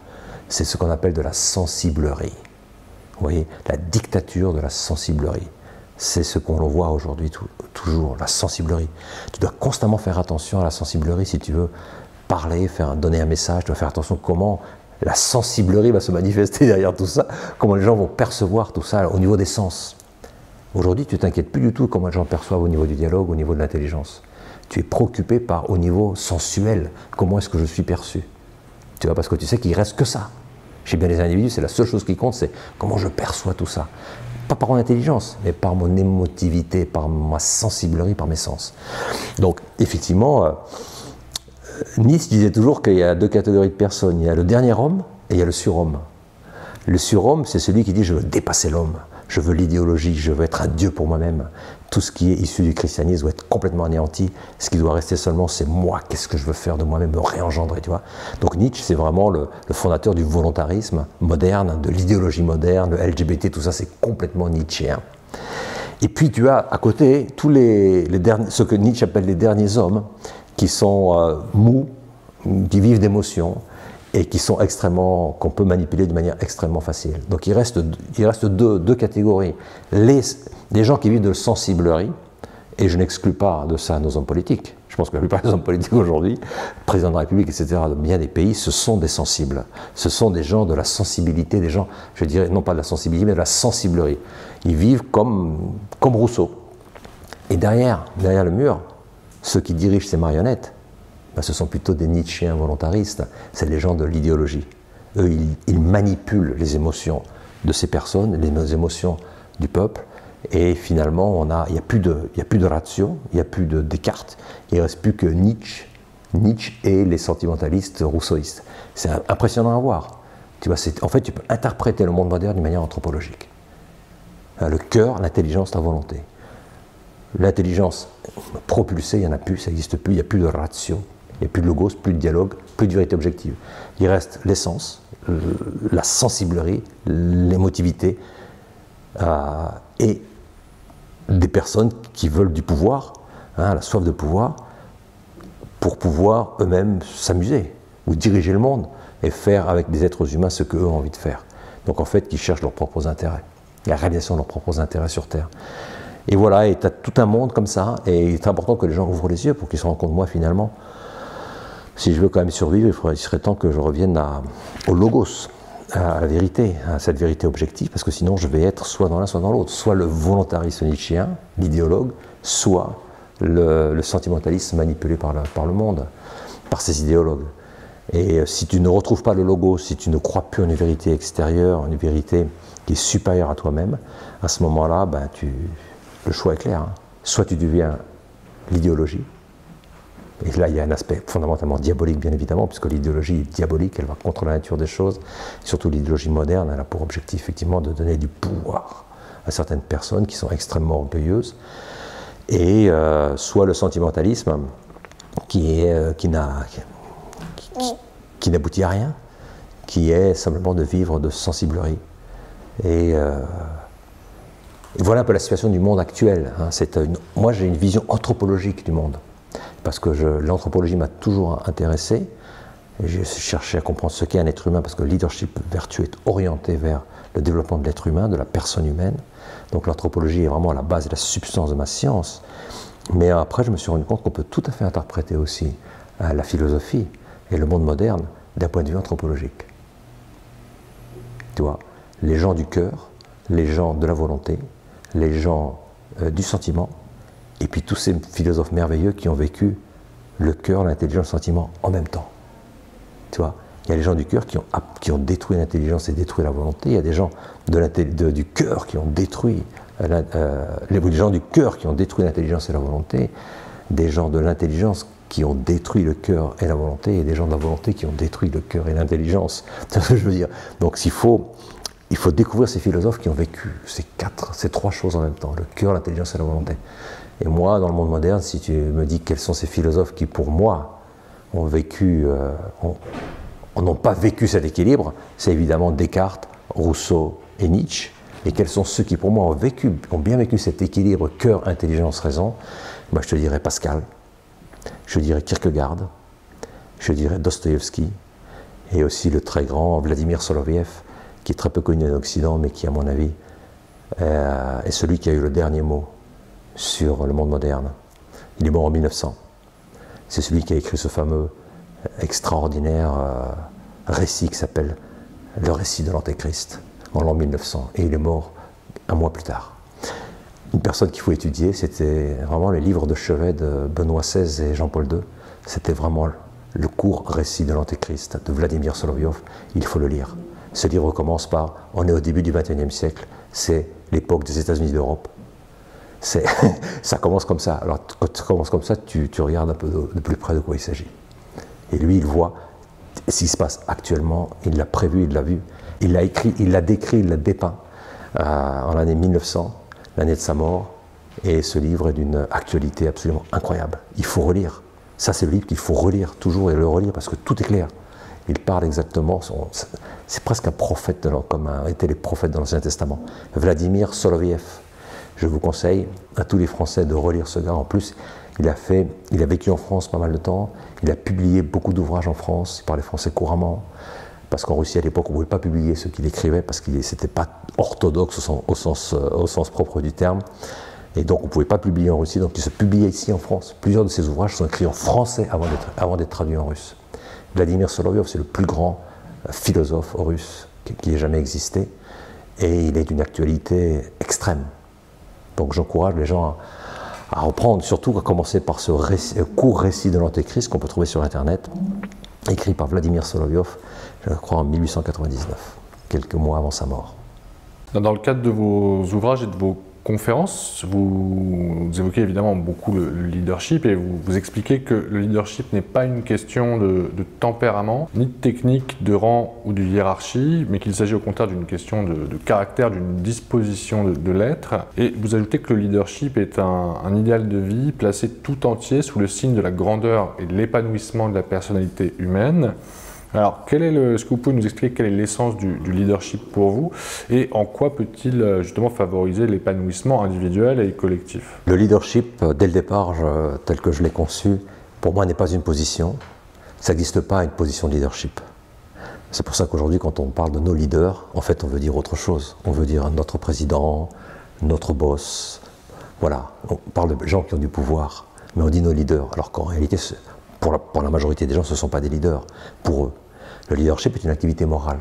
C'est ce qu'on appelle de la sensiblerie. Vous voyez, la dictature de la sensiblerie. C'est ce qu'on voit aujourd'hui toujours, la sensiblerie. Tu dois constamment faire attention à la sensiblerie si tu veux parler, donner un message. Tu dois faire attention comment la sensiblerie va se manifester derrière tout ça, comment les gens vont percevoir tout ça au niveau des sens. Aujourd'hui, tu ne t'inquiètes plus du tout comment les gens perçoivent au niveau du dialogue, au niveau de l'intelligence. Tu es préoccupé au niveau sensuel, comment est-ce que je suis perçu. Tu vois, parce que tu sais qu'il reste que ça. Chez bien les individus, c'est la seule chose qui compte, c'est comment je perçois tout ça. Pas par mon intelligence, mais par mon émotivité, par ma sensiblerie, par mes sens. Donc, effectivement, Nietzsche disait toujours qu'il y a deux catégories de personnes. Il y a le dernier homme et il y a le surhomme. Le surhomme, c'est celui qui dit « je veux dépasser l'homme, je veux l'idéologie, je veux être un dieu pour moi-même ». Tout ce qui est issu du christianisme doit être complètement anéanti. Ce qui doit rester seulement, c'est moi, qu'est-ce que je veux faire de moi-même, me réengendrer, tu vois. Donc Nietzsche, c'est vraiment le fondateur du volontarisme moderne, de l'idéologie moderne, le LGBT, tout ça, c'est complètement nietzschéen. Et puis tu as à côté tous ce que Nietzsche appelle les derniers hommes, qui sont mous, qui vivent d'émotions, et qui sont qu'on peut manipuler de manière extrêmement facile. Donc il reste deux catégories. Les gens qui vivent de sensiblerie, et je n'exclus pas de ça nos hommes politiques. Je pense que la plupart des hommes politiques aujourd'hui, président de la République, etc., de bien des pays, ce sont des sensibles. Ce sont des gens de la sensibilité, des gens, je dirais, non pas de la sensibilité, mais de la sensiblerie. Ils vivent comme Rousseau. Et derrière le mur, ceux qui dirigent ces marionnettes, ben, ce sont plutôt des Nietzschéens volontaristes. C'est les gens de l'idéologie. Eux, ils manipulent les émotions de ces personnes, les émotions du peuple. Et finalement, il n'y a plus de ratio, il n'y a plus de Descartes, il ne reste plus que Nietzsche et les sentimentalistes rousseauistes. C'est impressionnant à voir. Tu vois, en fait, tu peux interpréter le monde moderne d'une manière anthropologique. Le cœur, l'intelligence, la volonté. L'intelligence propulsée, il n'y en a plus, ça n'existe plus, il n'y a plus de ratio, il n'y a plus de logos, plus de dialogue, plus de vérité objective. Il reste l'essence, la sensiblerie, l'émotivité, et des personnes qui veulent du pouvoir, la soif de pouvoir, pour pouvoir eux-mêmes s'amuser, ou diriger le monde, et faire avec des êtres humains ce qu'eux ont envie de faire. Donc en fait, qui cherchent leurs propres intérêts, la réalisation de leurs propres intérêts sur Terre. Et voilà, et tu as tout un monde comme ça, et il est important que les gens ouvrent les yeux pour qu'ils se rendent compte, moi finalement, si je veux quand même survivre, il serait temps que je revienne au logos, à la vérité, à cette vérité objective, parce que sinon je vais être soit dans l'un, soit dans l'autre, soit le volontariste nietzschéen, l'idéologue, soit le sentimentaliste manipulé par le monde, par ces idéologues. Et si tu ne retrouves pas le logos, si tu ne crois plus en une vérité extérieure, une vérité qui est supérieure à toi-même, à ce moment-là, ben, le choix est clair. Hein. Soit tu deviens l'idéologie, et là, il y a un aspect fondamentalement diabolique, bien évidemment, puisque l'idéologie est diabolique, elle va contre la nature des choses. Surtout l'idéologie moderne, elle a pour objectif, effectivement, de donner du pouvoir à certaines personnes qui sont extrêmement orgueilleuses. Et soit le sentimentalisme, qui n'aboutit à rien, qui est simplement de vivre de sensiblerie. Et voilà un peu la situation du monde actuel. Hein. Moi, j'ai une vision anthropologique du monde. Parce que l'anthropologie m'a toujours intéressé. J'ai cherché à comprendre ce qu'est un être humain, parce que le leadership vertueux est orienté vers le développement de l'être humain, de la personne humaine. Donc l'anthropologie est vraiment à la base et la substance de ma science. Mais après, je me suis rendu compte qu'on peut tout à fait interpréter aussi la philosophie et le monde moderne d'un point de vue anthropologique. Tu vois, les gens du cœur, les gens de la volonté, les gens du sentiment, et puis tous ces philosophes merveilleux qui ont vécu le cœur, l'intelligence, le sentiment en même temps. Tu vois, il y a les gens du cœur qui ont détruit l'intelligence et détruit la volonté. Il y a des gens du cœur qui ont détruit les gens du cœur qui ont détruit l'intelligence et la volonté, des gens de l'intelligence qui ont détruit le cœur et la volonté, et des gens de la volonté qui ont détruit le cœur et l'intelligence. C'est ce que je veux dire. Donc il faut découvrir ces philosophes qui ont vécu ces trois choses en même temps, le cœur, l'intelligence et la volonté. Et moi, dans le monde moderne, si tu me dis quels sont ces philosophes qui, pour moi, ont vécu, n'ont pas vécu cet équilibre, c'est évidemment Descartes, Rousseau et Nietzsche. Et quels sont ceux qui, pour moi, ont bien vécu cet équilibre cœur, intelligence, raison? Moi, je te dirais Pascal, je dirais Kierkegaard, je dirais Dostoïevski, et aussi le très grand Vladimir Soloviev, qui est très peu connu en Occident, mais qui, à mon avis, est celui qui a eu le dernier mot sur le monde moderne. Il est mort en 1900. C'est celui qui a écrit ce fameux extraordinaire récit qui s'appelle Le récit de l'Antéchrist, en l'an 1900. Et il est mort un mois plus tard. Une personne qu'il faut étudier, c'était vraiment les livres de chevet de Benoît XVI et Jean-Paul II. C'était vraiment le court récit de l'Antéchrist de Vladimir Soloviev. Il faut le lire. Ce livre commence par « On est au début du XXIe siècle, c'est l'époque des États-Unis d'Europe ». Ça commence comme ça. Alors, quand ça commence comme ça, tu regardes un peu de plus près de quoi il s'agit. Et lui, il voit ce qui se passe actuellement, il l'a prévu, il l'a vu, il l'a écrit, il l'a décrit, il l'a dépeint en l'année 1900, l'année de sa mort, et ce livre est d'une actualité absolument incroyable. Il faut relire. Ça, c'est le livre qu'il faut relire toujours et le relire parce que tout est clair. Il parle exactement, c'est presque un prophète, comme étaient les prophètes de l'Ancien Testament. Vladimir Soloviev. Je vous conseille à tous les Français de relire ce gars. En plus, il a vécu en France pas mal de temps, il a publié beaucoup d'ouvrages en France, il parlait français couramment, parce qu'en Russie à l'époque on ne pouvait pas publier ce qu'il écrivait, parce que c'était pas orthodoxe au sens propre du terme. Et donc on ne pouvait pas publier en Russie, donc il se publiait ici en France. Plusieurs de ses ouvrages sont écrits en français avant d'être traduits en russe. Vladimir Solovyov, c'est le plus grand philosophe russe qui ait jamais existé, et il est d'une actualité extrême. Donc j'encourage les gens à reprendre, surtout à commencer par ce court récit de l'Antéchrist qu'on peut trouver sur Internet, écrit par Vladimir Solovyov, je crois en 1899, quelques mois avant sa mort. Dans le cadre de vos ouvrages et de vos conférences, vous évoquez évidemment beaucoup le leadership et vous expliquez que le leadership n'est pas une question de tempérament, ni de technique, de rang ou de hiérarchie, mais qu'il s'agit au contraire d'une question de caractère, d'une disposition de l'être. Et vous ajoutez que le leadership est un idéal de vie placé tout entier sous le signe de la grandeur et de l'épanouissement de la personnalité humaine. Alors, est-ce que vous pouvez nous expliquer quelle est l'essence du leadership pour vous et en quoi peut-il justement favoriser l'épanouissement individuel et collectif? Le leadership, dès le départ, tel que je l'ai conçu, pour moi n'est pas une position. Ça n'existe pas une position de leadership. C'est pour ça qu'aujourd'hui, quand on parle de nos leaders, en fait, on veut dire autre chose. On veut dire notre président, notre boss. Voilà, on parle de gens qui ont du pouvoir, mais on dit nos leaders. Alors qu'en réalité, pour la majorité des gens, ce ne sont pas des leaders. Pour eux, le leadership est une activité morale.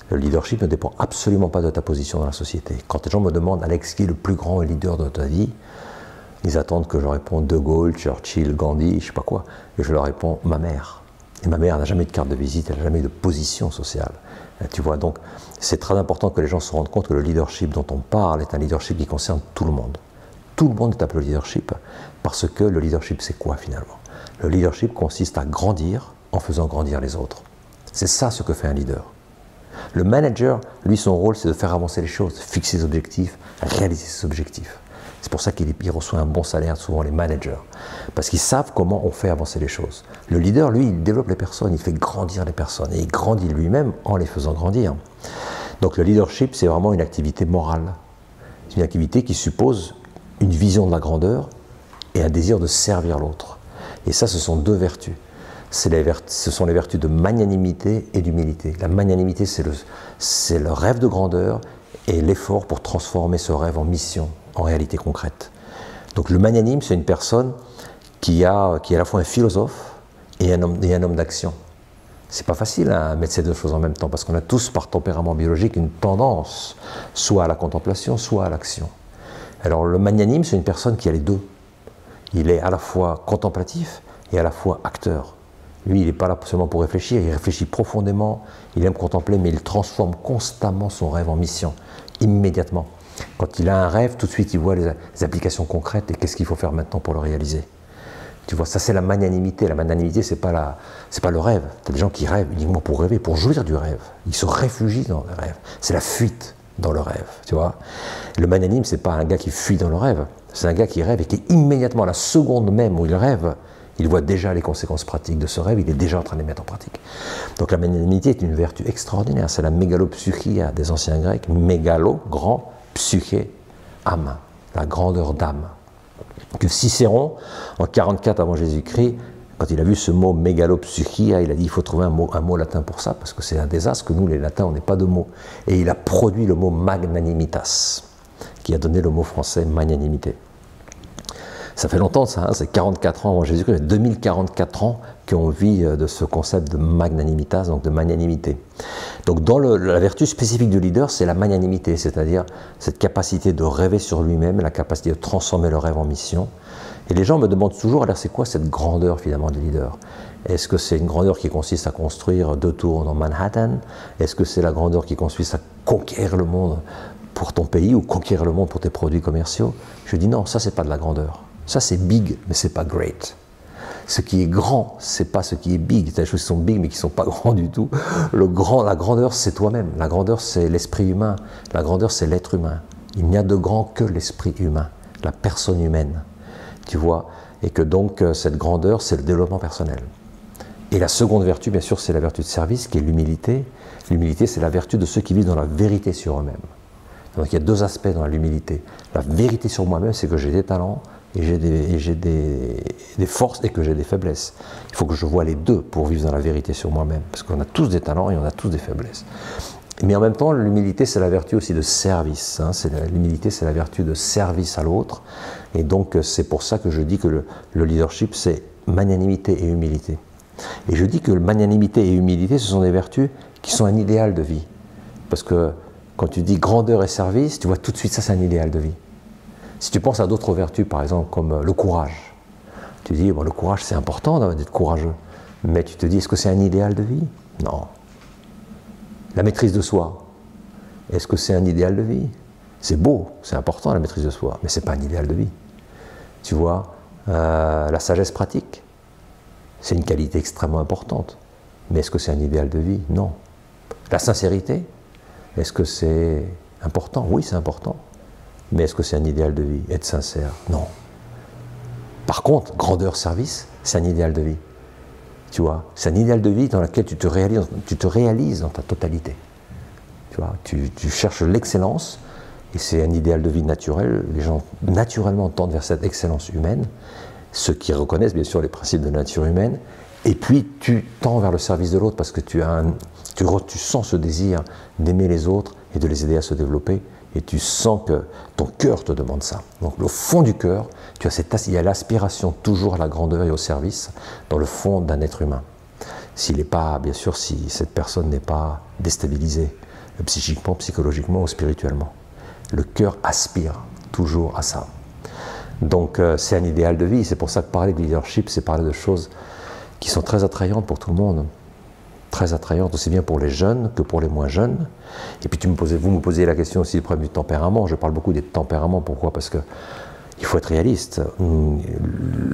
Le leadership ne dépend absolument pas de ta position dans la société. Quand les gens me demandent, Alex, qui est le plus grand leader de ta vie, ils attendent que je leur réponde De Gaulle, Churchill, Gandhi, je ne sais pas quoi. Et je leur réponds ma mère. Et ma mère n'a jamais eu de carte de visite, elle n'a jamais eu de position sociale. Tu vois, donc c'est très important que les gens se rendent compte que le leadership dont on parle est un leadership qui concerne tout le monde. Tout le monde est appelé au leadership parce que le leadership, c'est quoi finalement? Le leadership consiste à grandir en faisant grandir les autres. C'est ça ce que fait un leader. Le manager, lui, son rôle, c'est de faire avancer les choses, fixer ses objectifs, réaliser ses objectifs. C'est pour ça qu'il reçoit un bon salaire, souvent les managers, parce qu'ils savent comment on fait avancer les choses. Le leader, lui, il développe les personnes, il fait grandir les personnes, et il grandit lui-même en les faisant grandir. Donc le leadership, c'est vraiment une activité morale. C'est une activité qui suppose une vision de la grandeur et un désir de servir l'autre. Et ça, ce sont deux vertus. Ce sont les vertus de magnanimité et d'humilité. La magnanimité, c'est le rêve de grandeur et l'effort pour transformer ce rêve en mission, en réalité concrète. Donc le magnanime, c'est une personne qui est à la fois un philosophe et un homme d'action. C'est pas facile à mettre ces deux choses en même temps, parce qu'on a tous, par tempérament biologique, une tendance, soit à la contemplation, soit à l'action. Alors le magnanime, c'est une personne qui a les deux. Il est à la fois contemplatif et à la fois acteur. Lui, il n'est pas là seulement pour réfléchir, il réfléchit profondément, il aime contempler, mais il transforme constamment son rêve en mission, immédiatement. Quand il a un rêve, tout de suite, il voit les applications concrètes et qu'est-ce qu'il faut faire maintenant pour le réaliser. Tu vois, ça c'est la magnanimité. La magnanimité, c'est pas le rêve. Tu as des gens qui rêvent uniquement pour rêver, pour jouir du rêve. Ils se réfugient dans le rêve. C'est la fuite dans le rêve, tu vois. Le magnanime, c'est pas un gars qui fuit dans le rêve. C'est un gars qui rêve et qui, immédiatement, la seconde même où il rêve, il voit déjà les conséquences pratiques de ce rêve, il est déjà en train de les mettre en pratique. Donc la magnanimité est une vertu extraordinaire, c'est la mégalopsychia des anciens Grecs, mégalo, grand, psyché, âme, la grandeur d'âme. Que Cicéron, en 44 avant Jésus-Christ, quand il a vu ce mot mégalopsychia, il a dit il faut trouver un mot latin pour ça, parce que c'est un désastre que nous les latins, on n'est pas de mots. Et il a produit le mot magnanimitas, qui a donné le mot français magnanimité. Ça fait longtemps ça, hein, c'est 44 ans avant Jésus-Christ, 2044 ans qu'on vit de ce concept de magnanimitas, donc de magnanimité. Donc dans la vertu spécifique du leader, c'est la magnanimité, c'est-à-dire cette capacité de rêver sur lui-même, la capacité de transformer le rêve en mission. Et les gens me demandent toujours, alors c'est quoi cette grandeur finalement du leader? Est-ce que c'est une grandeur qui consiste à construire 2 tours dans Manhattan? Est-ce que c'est la grandeur qui consiste à conquérir le monde pour ton pays ou conquérir le monde pour tes produits commerciaux? Je dis non, ça c'est pas de la grandeur. Ça, c'est big, mais c'est pas great. Ce qui est grand, c'est pas ce qui est big. Il y a des choses qui sont big, mais qui sont pas grands du tout. La grandeur, c'est toi-même. La grandeur, c'est l'esprit humain. La grandeur, c'est l'être humain. Il n'y a de grand que l'esprit humain, la personne humaine. Tu vois? Et que donc, cette grandeur, c'est le développement personnel. Et la seconde vertu, bien sûr, c'est la vertu de service, qui est l'humilité. L'humilité, c'est la vertu de ceux qui vivent dans la vérité sur eux-mêmes. Donc, il y a 2 aspects dans l'humilité. La vérité sur moi-même, c'est que j'ai des talents, et j'ai des forces et que j'ai des faiblesses. Il faut que je vois les deux pour vivre dans la vérité sur moi-même, parce qu'on a tous des talents et on a tous des faiblesses. Mais en même temps, l'humilité, c'est la vertu aussi de service. Hein. L'humilité, c'est la vertu de service à l'autre. Et donc, c'est pour ça que je dis que le leadership, c'est magnanimité et humilité. Et je dis que magnanimité et humilité, ce sont des vertus qui sont un idéal de vie. Parce que quand tu dis grandeur et service, tu vois tout de suite, ça, c'est un idéal de vie. Si tu penses à d'autres vertus, par exemple, comme le courage, tu dis, bon, le courage, c'est important d'être courageux. Mais tu te dis, est-ce que c'est un idéal de vie? Non. La maîtrise de soi, est-ce que c'est un idéal de vie? C'est beau, c'est important la maîtrise de soi, mais ce n'est pas un idéal de vie. Tu vois, la sagesse pratique, c'est une qualité extrêmement importante. Mais est-ce que c'est un idéal de vie? Non. La sincérité, est-ce que c'est important? Oui, c'est important. Mais est-ce que c'est un idéal de vie? Être sincère? Non. Par contre, grandeur, service, c'est un idéal de vie. Tu vois, c'est un idéal de vie dans lequel tu te réalises dans ta totalité. Tu vois, tu cherches l'excellence, et c'est un idéal de vie naturel. Les gens naturellement tendent vers cette excellence humaine, ceux qui reconnaissent bien sûr les principes de la nature humaine, et puis tu tends vers le service de l'autre parce que tu sens ce désir d'aimer les autres et de les aider à se développer, et tu sens que ton cœur te demande ça. Donc au fond du cœur, il y a l'aspiration toujours à la grandeur et au service dans le fond d'un être humain. S'il n'est pas, bien sûr, si cette personne n'est pas déstabilisée psychiquement, psychologiquement ou spirituellement. Le cœur aspire toujours à ça. Donc c'est un idéal de vie, c'est pour ça que parler de leadership, c'est parler de choses qui sont très attrayantes pour tout le monde. Très attrayantes aussi bien pour les jeunes que pour les moins jeunes. Et puis vous me posez la question aussi du problème du tempérament. Je parle beaucoup des tempéraments, pourquoi? Parce que il faut être réaliste.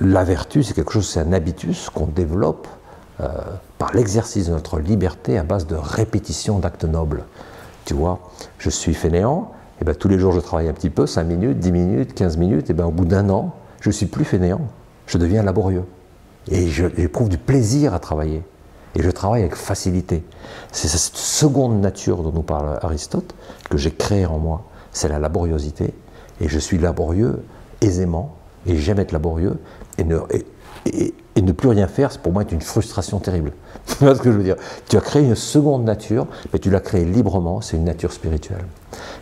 La vertu, c'est quelque chose, c'est un habitus qu'on développe par l'exercice de notre liberté à base de répétition d'actes nobles. Tu vois, je suis fainéant, et bien tous les jours je travaille un petit peu, 5 minutes, 10 minutes, 15 minutes, et bien au bout d'un an, je ne suis plus fainéant, je deviens laborieux. Et j'éprouve du plaisir à travailler. Et je travaille avec facilité. C'est cette seconde nature dont nous parle Aristote, que j'ai créée en moi, c'est la laboriosité. Et je suis laborieux aisément, et j'aime être laborieux, et ne plus rien faire, pour moi, est une frustration terrible. Tu vois ce que je veux dire? Tu as créé une seconde nature, mais tu l'as créée librement, c'est une nature spirituelle.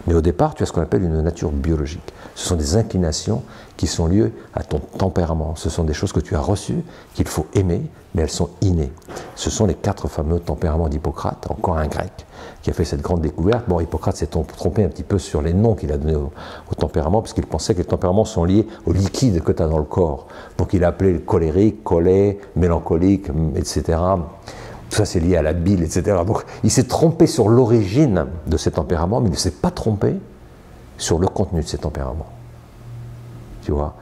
Mais au départ, tu as ce qu'on appelle une nature biologique. Ce sont des inclinations qui sont liées à ton tempérament. Ce sont des choses que tu as reçues, qu'il faut aimer, mais elles sont innées. Ce sont les 4 fameux tempéraments d'Hippocrate, encore un grec, qui a fait cette grande découverte. Bon, Hippocrate s'est trompé un petit peu sur les noms qu'il a donnés au tempérament, parce qu'il pensait que les tempéraments sont liés au liquide que tu as dans le corps. Donc il a appelé le colérique, colère, mélancolique, etc. Tout ça, c'est lié à la bile, etc. Donc, il s'est trompé sur l'origine de ces tempéraments, mais il ne s'est pas trompé sur le contenu de ces tempéraments. Tu vois,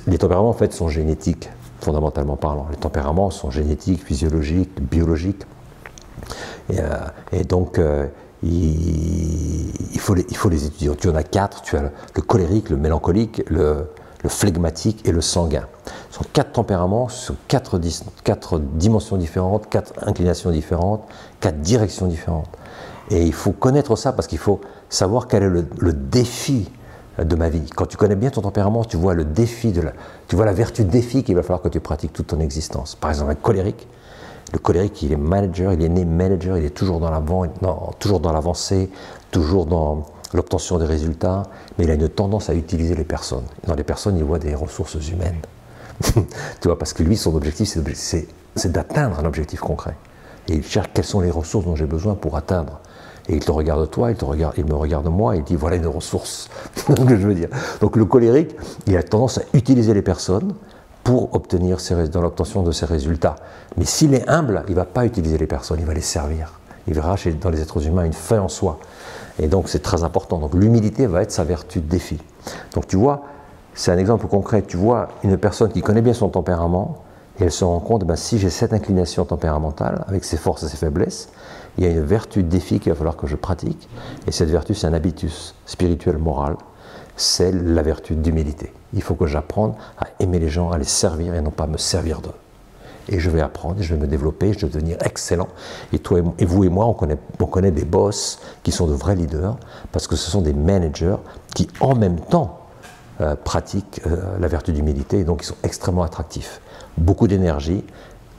les tempéraments, en fait, sont génétiques, fondamentalement parlant. Les tempéraments sont génétiques, physiologiques, biologiques. Et donc, il faut les étudier. Tu en as 4. Tu as le colérique, le mélancolique, le flegmatique et le sanguin. Ce sont 4 tempéraments, ce sont 4 dimensions différentes, 4 inclinations différentes, 4 directions différentes. Et il faut connaître ça parce qu'il faut savoir quel est le défi de ma vie. Quand tu connais bien ton tempérament, tu vois le défi tu vois la vertu défi qu'il va falloir que tu pratiques toute ton existence. Par exemple, un colérique. Le colérique, il est manager, il est né manager, il est toujours dans l'avancée, toujours dans l'obtention des résultats, mais il a une tendance à utiliser les personnes. Dans les personnes, il voit des ressources humaines. Tu vois, parce que lui, son objectif, c'est d'atteindre un objectif concret. Et il cherche quelles sont les ressources dont j'ai besoin pour atteindre. Et il te regarde toi, il me regarde moi, et il dit voilà une ressource. C'est ce que je veux dire. Donc le colérique, il a tendance à utiliser les personnes pour obtenir dans l'obtention de ses résultats. Mais s'il est humble, il ne va pas utiliser les personnes, il va les servir. Il verra dans les êtres humains une fin en soi. Et donc c'est très important. Donc l'humilité va être sa vertu de défi. Donc tu vois, c'est un exemple concret. Tu vois une personne qui connaît bien son tempérament, et elle se rend compte, si j'ai cette inclination tempéramentale, avec ses forces et ses faiblesses, il y a une vertu de défi qu'il va falloir que je pratique. Et cette vertu, c'est un habitus spirituel, moral. C'est la vertu d'humilité. Il faut que j'apprenne à aimer les gens, à les servir et non pas me servir d'eux. Et je vais apprendre, je vais me développer, je vais devenir excellent. Et toi et vous et moi, on connaît des boss qui sont de vrais leaders parce que ce sont des managers qui, en même temps, pratiquent la vertu d'humilité et donc ils sont extrêmement attractifs. Beaucoup d'énergie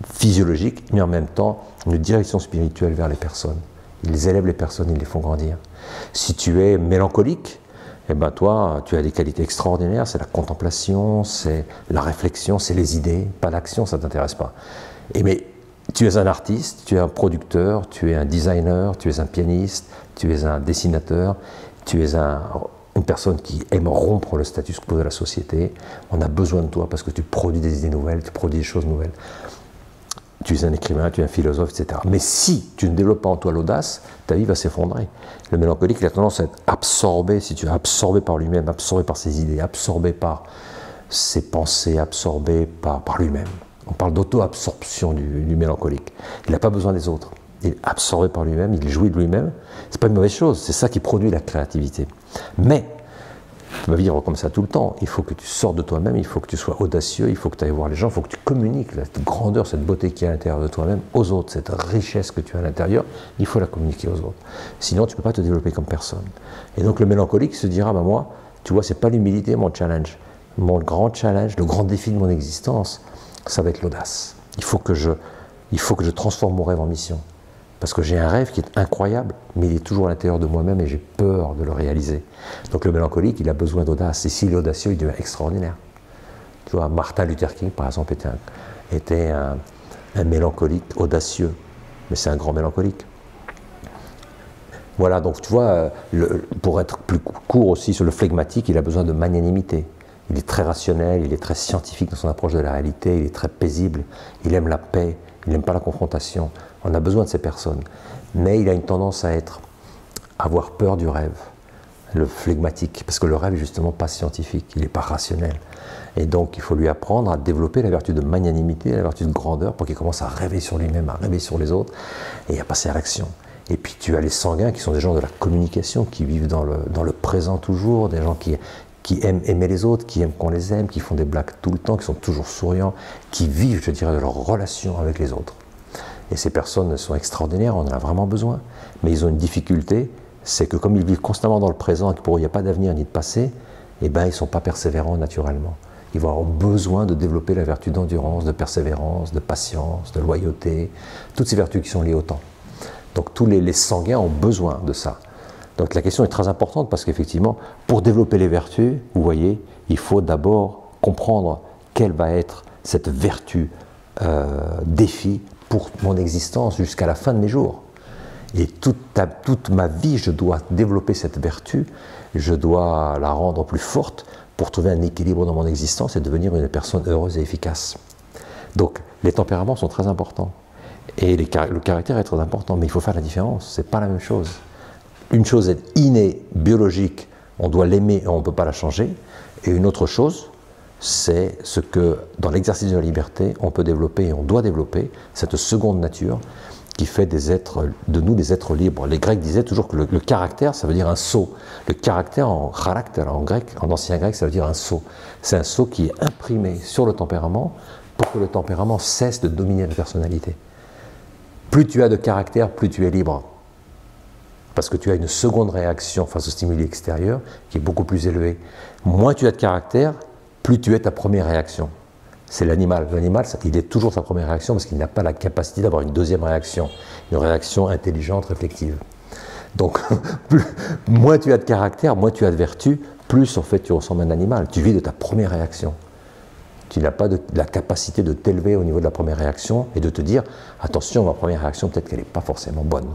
physiologique, mais en même temps une direction spirituelle vers les personnes. Ils élèvent les personnes, ils les font grandir. Si tu es mélancolique, eh ben toi, tu as des qualités extraordinaires, c'est la contemplation, c'est la réflexion, c'est les idées, pas l'action, ça ne t'intéresse pas. Mais tu es un artiste, tu es un producteur, tu es un designer, tu es un pianiste, tu es un dessinateur, tu es une personne qui aime rompre le status quo de la société. On a besoin de toi parce que tu produis des idées nouvelles, tu produis des choses nouvelles. Tu es un écrivain, tu es un philosophe, etc. Mais si tu ne développes pas en toi l'audace, ta vie va s'effondrer. Le mélancolique, il a tendance à être absorbé, si tu es absorbé par lui-même, absorbé par ses idées, absorbé par ses pensées, absorbé par lui-même. On parle d'auto-absorption du mélancolique. Il n'a pas besoin des autres. Il est absorbé par lui-même, il jouit de lui-même. C'est pas une mauvaise chose, c'est ça qui produit la créativité. Mais tu vas vivre comme ça tout le temps. Il faut que tu sortes de toi-même, il faut que tu sois audacieux, il faut que tu ailles voir les gens, il faut que tu communiques cette grandeur, cette beauté qui est à l'intérieur de toi-même aux autres, cette richesse que tu as à l'intérieur, il faut la communiquer aux autres. Sinon, tu ne peux pas te développer comme personne. Et donc le mélancolique se dira, moi, tu vois, c'est pas l'humilité mon challenge. Mon grand challenge, le grand défi de mon existence, ça va être l'audace. Il faut que je transforme mon rêve en mission. Parce que j'ai un rêve qui est incroyable, mais il est toujours à l'intérieur de moi-même et j'ai peur de le réaliser. Donc le mélancolique, il a besoin d'audace. Et s'il est audacieux, il devient extraordinaire. Tu vois, Martin Luther King, par exemple, était un mélancolique audacieux. Mais c'est un grand mélancolique. Voilà, donc tu vois, pour être plus court aussi sur le flegmatique, il a besoin de magnanimité. Il est très rationnel, il est très scientifique dans son approche de la réalité, il est très paisible, il aime la paix, il n'aime pas la confrontation. On a besoin de ces personnes. Mais il a une tendance à avoir peur du rêve, le flegmatique, parce que le rêve est justement pas scientifique, il n'est pas rationnel. Et donc il faut lui apprendre à développer la vertu de magnanimité, la vertu de grandeur, pour qu'il commence à rêver sur lui-même, à rêver sur les autres, et à passer à l'action. Et puis tu as les sanguins qui sont des gens de la communication, qui vivent dans le présent toujours, des gens qui aiment aimer les autres, qui aiment qu'on les aime, qui font des blagues tout le temps, qui sont toujours souriants, qui vivent, je dirais, de leur relation avec les autres. Et ces personnes sont extraordinaires, on en a vraiment besoin. Mais ils ont une difficulté, c'est que comme ils vivent constamment dans le présent et que pour eux il n'y a pas d'avenir ni de passé, eh ben, ils ne sont pas persévérants naturellement. Ils vont avoir besoin de développer la vertu d'endurance, de persévérance, de patience, de loyauté, toutes ces vertus qui sont liées au temps. Donc tous les sanguins ont besoin de ça. Donc la question est très importante parce qu'effectivement, pour développer les vertus, vous voyez, il faut d'abord comprendre quelle va être cette vertu défi pour mon existence jusqu'à la fin de mes jours. Et toute ma vie, je dois développer cette vertu, je dois la rendre plus forte pour trouver un équilibre dans mon existence et devenir une personne heureuse et efficace. Donc les tempéraments sont très importants et le caractère est très important, mais il faut faire la différence, c'est pas la même chose. Une chose est innée, biologique, on doit l'aimer et on ne peut pas la changer, et une autre chose, c'est ce que, dans l'exercice de la liberté, on peut développer et on doit développer, cette seconde nature qui fait de nous des êtres libres. Les Grecs disaient toujours que le caractère, ça veut dire un sceau. Le caractère en grec, en ancien grec, ça veut dire un sceau. C'est un sceau qui est imprimé sur le tempérament pour que le tempérament cesse de dominer la personnalité. Plus tu as de caractère, plus tu es libre. Parce que tu as une seconde réaction face au stimuli extérieur qui est beaucoup plus élevée. Moins tu as de caractère, plus tu es ta première réaction. C'est l'animal. L'animal, il est toujours sa première réaction parce qu'il n'a pas la capacité d'avoir une deuxième réaction, une réaction intelligente, réflexive. Donc, moins tu as de caractère, moins tu as de vertu, plus en fait tu ressembles à un animal. Tu vis de ta première réaction. Tu n'as pas la capacité de t'élever au niveau de la première réaction et de te dire « Attention, ma première réaction, peut-être qu'elle n'est pas forcément bonne. »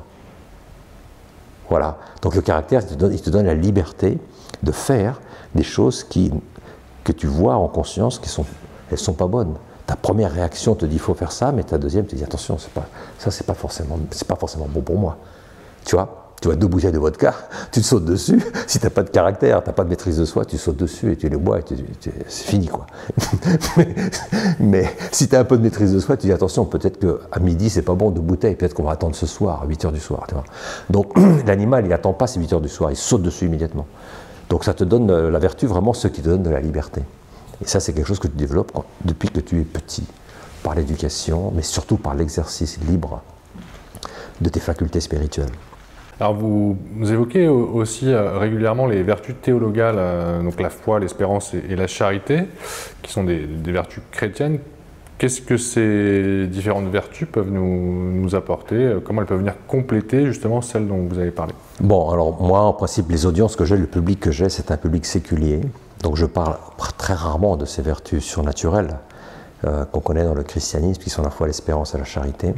Voilà. Donc le caractère, il te donne la liberté de faire des choses que tu vois en conscience qui elles sont pas bonnes. Ta première réaction te dit il faut faire ça, mais ta deuxième te dit attention, c'est pas forcément bon pour moi. Tu vois 2 bouteilles de vodka, tu te sautes dessus. Si tu n'as pas de caractère, tu n'as pas de maîtrise de soi, tu sautes dessus et tu les bois et c'est fini quoi. mais si tu as un peu de maîtrise de soi, tu dis attention, peut-être qu'à midi c'est pas bon 2 bouteilles, peut-être qu'on va attendre ce soir à 8 h du soir. Tu vois. Donc l'animal il n'attend pas ces 8 h du soir, il saute dessus immédiatement. Donc ça te donne la vertu vraiment ce qui te donne de la liberté. Et ça c'est quelque chose que tu développes depuis que tu es petit, par l'éducation, mais surtout par l'exercice libre de tes facultés spirituelles. Alors vous évoquez aussi régulièrement les vertus théologales, donc la foi, l'espérance et la charité, qui sont des vertus chrétiennes. Qu'est-ce que ces différentes vertus peuvent nous apporter? Comment elles peuvent venir compléter justement celles dont vous avez parlé? Bon, alors moi, en principe, les audiences que j'ai, le public que j'ai, c'est un public séculier. Donc je parle très rarement de ces vertus surnaturelles qu'on connaît dans le christianisme, qui sont à la fois l'espérance et la charité.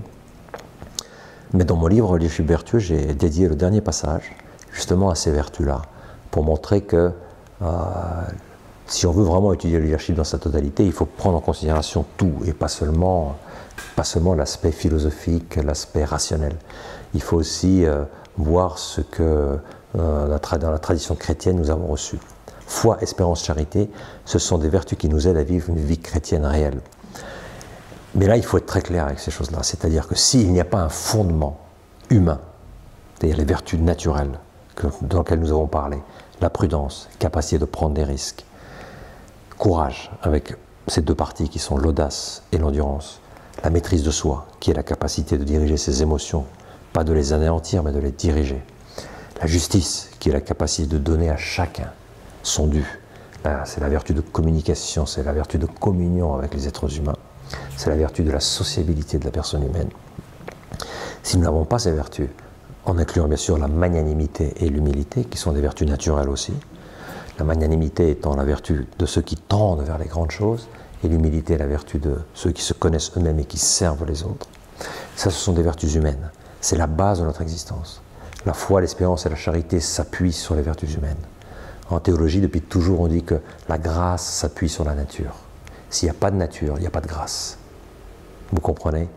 Mais dans mon livre, Leadership vertueux, j'ai dédié le dernier passage justement à ces vertus-là, pour montrer que si on veut vraiment étudier le leadership dans sa totalité, il faut prendre en considération tout, et pas seulement l'aspect philosophique, l'aspect rationnel. Il faut aussi voir ce que dans la tradition chrétienne nous avons reçu. Foi, espérance, charité, ce sont des vertus qui nous aident à vivre une vie chrétienne réelle. Mais là, il faut être très clair avec ces choses-là. C'est-à-dire que s'il n'y a pas un fondement humain, c'est-à-dire les vertus naturelles dans lesquelles nous avons parlé, la prudence, capacité de prendre des risques, courage, avec ces deux parties qui sont l'audace et l'endurance, la maîtrise de soi, qui est la capacité de diriger ses émotions, pas de les anéantir, mais de les diriger, la justice, qui est la capacité de donner à chacun son dû. C'est la vertu de communication, c'est la vertu de communion avec les êtres humains, c'est la vertu de la sociabilité de la personne humaine. Si nous n'avons pas ces vertus, en incluant bien sûr la magnanimité et l'humilité, qui sont des vertus naturelles aussi, la magnanimité étant la vertu de ceux qui tendent vers les grandes choses, et l'humilité la vertu de ceux qui se connaissent eux-mêmes et qui servent les autres. Ça, ce sont des vertus humaines. C'est la base de notre existence. La foi, l'espérance et la charité s'appuient sur les vertus humaines. En théologie, depuis toujours, on dit que la grâce s'appuie sur la nature. S'il n'y a pas de nature, il n'y a pas de grâce. Vous comprenez?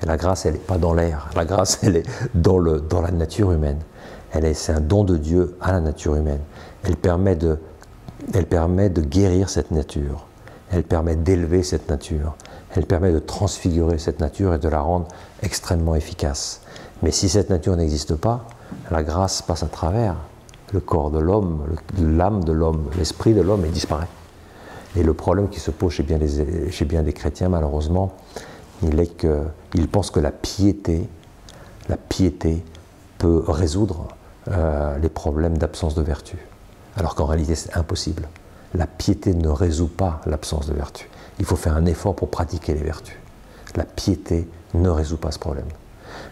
Et la grâce, elle n'est pas dans l'air. La grâce, elle est dans la nature humaine. C'est un don de Dieu à la nature humaine. Elle permet de guérir cette nature. Elle permet d'élever cette nature. Elle permet de transfigurer cette nature et de la rendre extrêmement efficace. Mais si cette nature n'existe pas, la grâce passe à travers le corps de l'homme, l'âme de l'homme, l'esprit de l'homme et disparaît. Et le problème qui se pose chez bien des chrétiens, malheureusement, il est qu'ils pensent que la piété peut résoudre les problèmes d'absence de vertu. Alors qu'en réalité, c'est impossible. La piété ne résout pas l'absence de vertu. Il faut faire un effort pour pratiquer les vertus. La piété ne résout pas ce problème.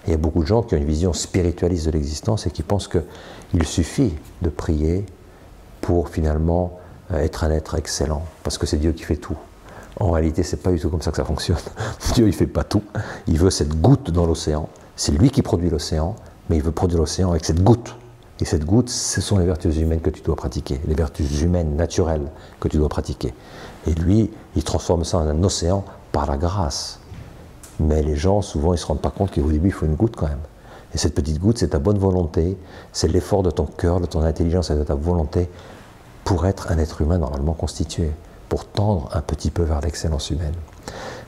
Il y a beaucoup de gens qui ont une vision spiritualiste de l'existence et qui pensent qu'il suffit de prier pour finalement être un être excellent, parce que c'est Dieu qui fait tout. En réalité, c'est pas du tout comme ça que ça fonctionne. Dieu, il fait pas tout. Il veut cette goutte dans l'océan. C'est lui qui produit l'océan, mais il veut produire l'océan avec cette goutte. Et cette goutte, ce sont les vertus humaines que tu dois pratiquer, les vertus humaines naturelles que tu dois pratiquer. Et lui, il transforme ça en un océan par la grâce. Mais les gens, souvent, ils ne se rendent pas compte qu'au début, il faut une goutte quand même. Et cette petite goutte, c'est ta bonne volonté, c'est l'effort de ton cœur, de ton intelligence et de ta volonté pour être un être humain normalement constitué, pour tendre un petit peu vers l'excellence humaine.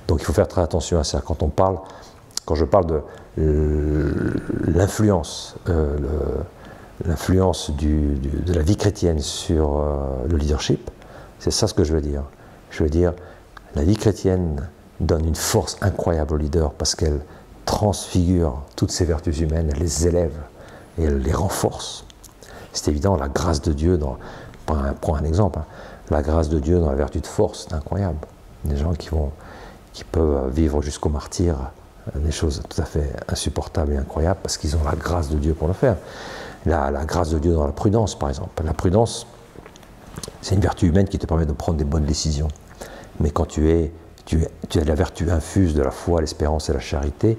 Donc il faut faire très attention à ça. Quand je parle de l'influence, l'influence de la vie chrétienne sur le leadership, c'est ça ce que je veux dire. Je veux dire, la vie chrétienne donne une force incroyable au leader parce qu'elle transfigure toutes ces vertus humaines, elle les élève et elle les renforce. C'est évident, la grâce de Dieu, prends un exemple, hein, la grâce de Dieu dans la vertu de force, c'est incroyable. Des gens qui peuvent vivre jusqu'au martyre, des choses tout à fait insupportables et incroyables parce qu'ils ont la grâce de Dieu pour le faire. La grâce de Dieu dans la prudence, par exemple. La prudence, c'est une vertu humaine qui te permet de prendre des bonnes décisions. Mais quand tu as la vertu infuse de la foi, l'espérance et la charité,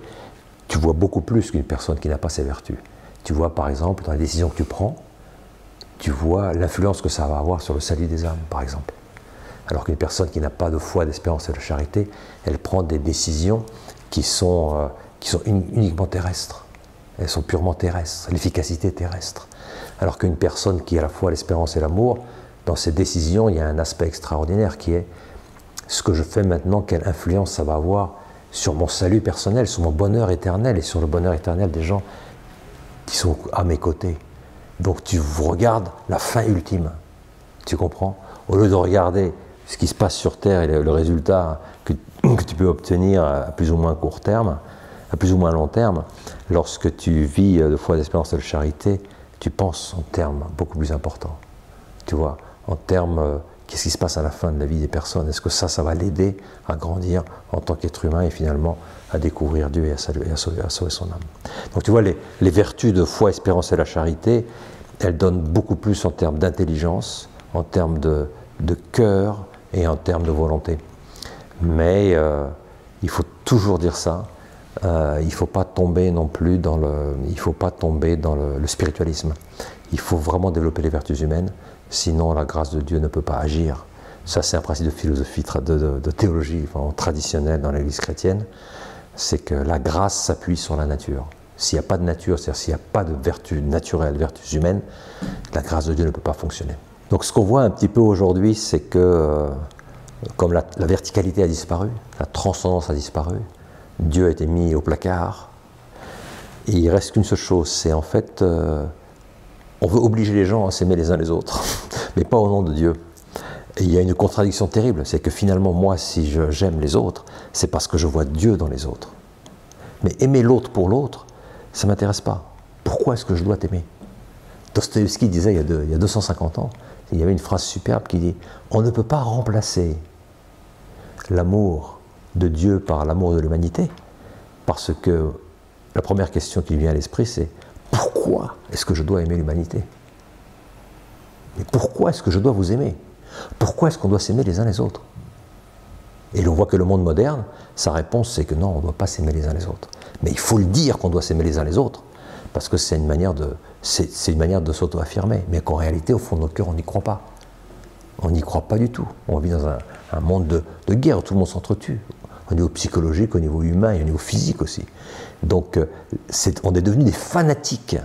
tu vois beaucoup plus qu'une personne qui n'a pas ces vertus. Tu vois, par exemple, dans les décisions que tu prends, tu vois l'influence que ça va avoir sur le salut des âmes, par exemple. Alors qu'une personne qui n'a pas de foi, d'espérance et de charité, elle prend des décisions qui sont uniquement terrestres. Elles sont purement terrestres, l'efficacité terrestre. Alors qu'une personne qui a la foi, l'espérance et l'amour, dans ses décisions, il y a un aspect extraordinaire qui est ce que je fais maintenant, quelle influence ça va avoir sur mon salut personnel, sur mon bonheur éternel et sur le bonheur éternel des gens qui sont à mes côtés. Donc tu regardes la fin ultime, tu comprends? Au lieu de regarder ce qui se passe sur Terre et le résultat que tu peux obtenir à plus ou moins court terme, à plus ou moins long terme, lorsque tu vis de foi, d'espérance et de charité, tu penses en termes beaucoup plus importants. Tu vois, en termes qu'est-ce qui se passe à la fin de la vie des personnes? Est-ce que ça va l'aider à grandir en tant qu'être humain et finalement à découvrir Dieu et à sauver son âme? Donc tu vois, les vertus de foi, espérance et la charité, elles donnent beaucoup plus en termes d'intelligence, en termes de cœur et en termes de volonté. Mais il faut toujours dire ça. Il ne faut pas tomber non plus dans le spiritualisme. Il faut vraiment développer les vertus humaines, sinon la grâce de Dieu ne peut pas agir. Ça, c'est un principe de philosophie, de théologie traditionnelle dans l'Église chrétienne, c'est que la grâce s'appuie sur la nature. S'il n'y a pas de nature, c'est-à-dire s'il n'y a pas de vertus naturelles, vertus humaines, la grâce de Dieu ne peut pas fonctionner. Donc ce qu'on voit un petit peu aujourd'hui, c'est que comme la verticalité a disparu, la transcendance a disparu, Dieu a été mis au placard, et il ne reste qu'une seule chose, c'est en fait, on veut obliger les gens à s'aimer les uns les autres, mais pas au nom de Dieu. Et il y a une contradiction terrible, c'est que finalement, moi, si j'aime les autres, c'est parce que je vois Dieu dans les autres. Mais aimer l'autre pour l'autre, ça ne m'intéresse pas. Pourquoi est-ce que je dois t'aimer? Dostoïevski disait il y a 250 ans, il y avait une phrase superbe qui dit « On ne peut pas remplacer l'amour de Dieu par l'amour de l'humanité, parce que la première question qui lui vient à l'esprit, c'est « Pourquoi est-ce que je dois aimer l'humanité? Mais pourquoi est-ce que je dois vous aimer? Pourquoi est-ce qu'on doit s'aimer les uns les autres ?» Et l'on voit que le monde moderne, sa réponse c'est que non, on ne doit pas s'aimer les uns les autres. Mais il faut le dire qu'on doit s'aimer les uns les autres, parce que c'est une manière de s'auto-affirmer, mais qu'en réalité, au fond de notre cœur, on n'y croit pas. On n'y croit pas du tout. On vit dans un monde de guerre où tout le monde s'entretue, au niveau psychologique, au niveau humain et au niveau physique aussi. Donc, on est devenus des fanatiques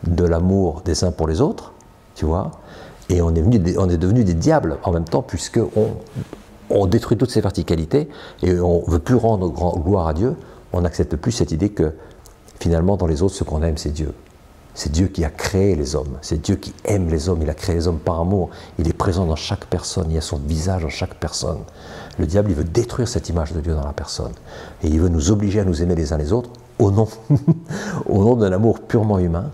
de l'amour des uns pour les autres, tu vois, et on est devenus des diables en même temps, puisqu'on détruit toutes ces verticalités et on ne veut plus rendre gloire à Dieu. On n'accepte plus cette idée que finalement, dans les autres, ce qu'on aime, c'est Dieu. C'est Dieu qui a créé les hommes. C'est Dieu qui aime les hommes. Il a créé les hommes par amour. Il est présent dans chaque personne. Il y a son visage dans chaque personne. Le diable, il veut détruire cette image de Dieu dans la personne. Et il veut nous obliger à nous aimer les uns les autres au nom, au nom d'un amour purement humain,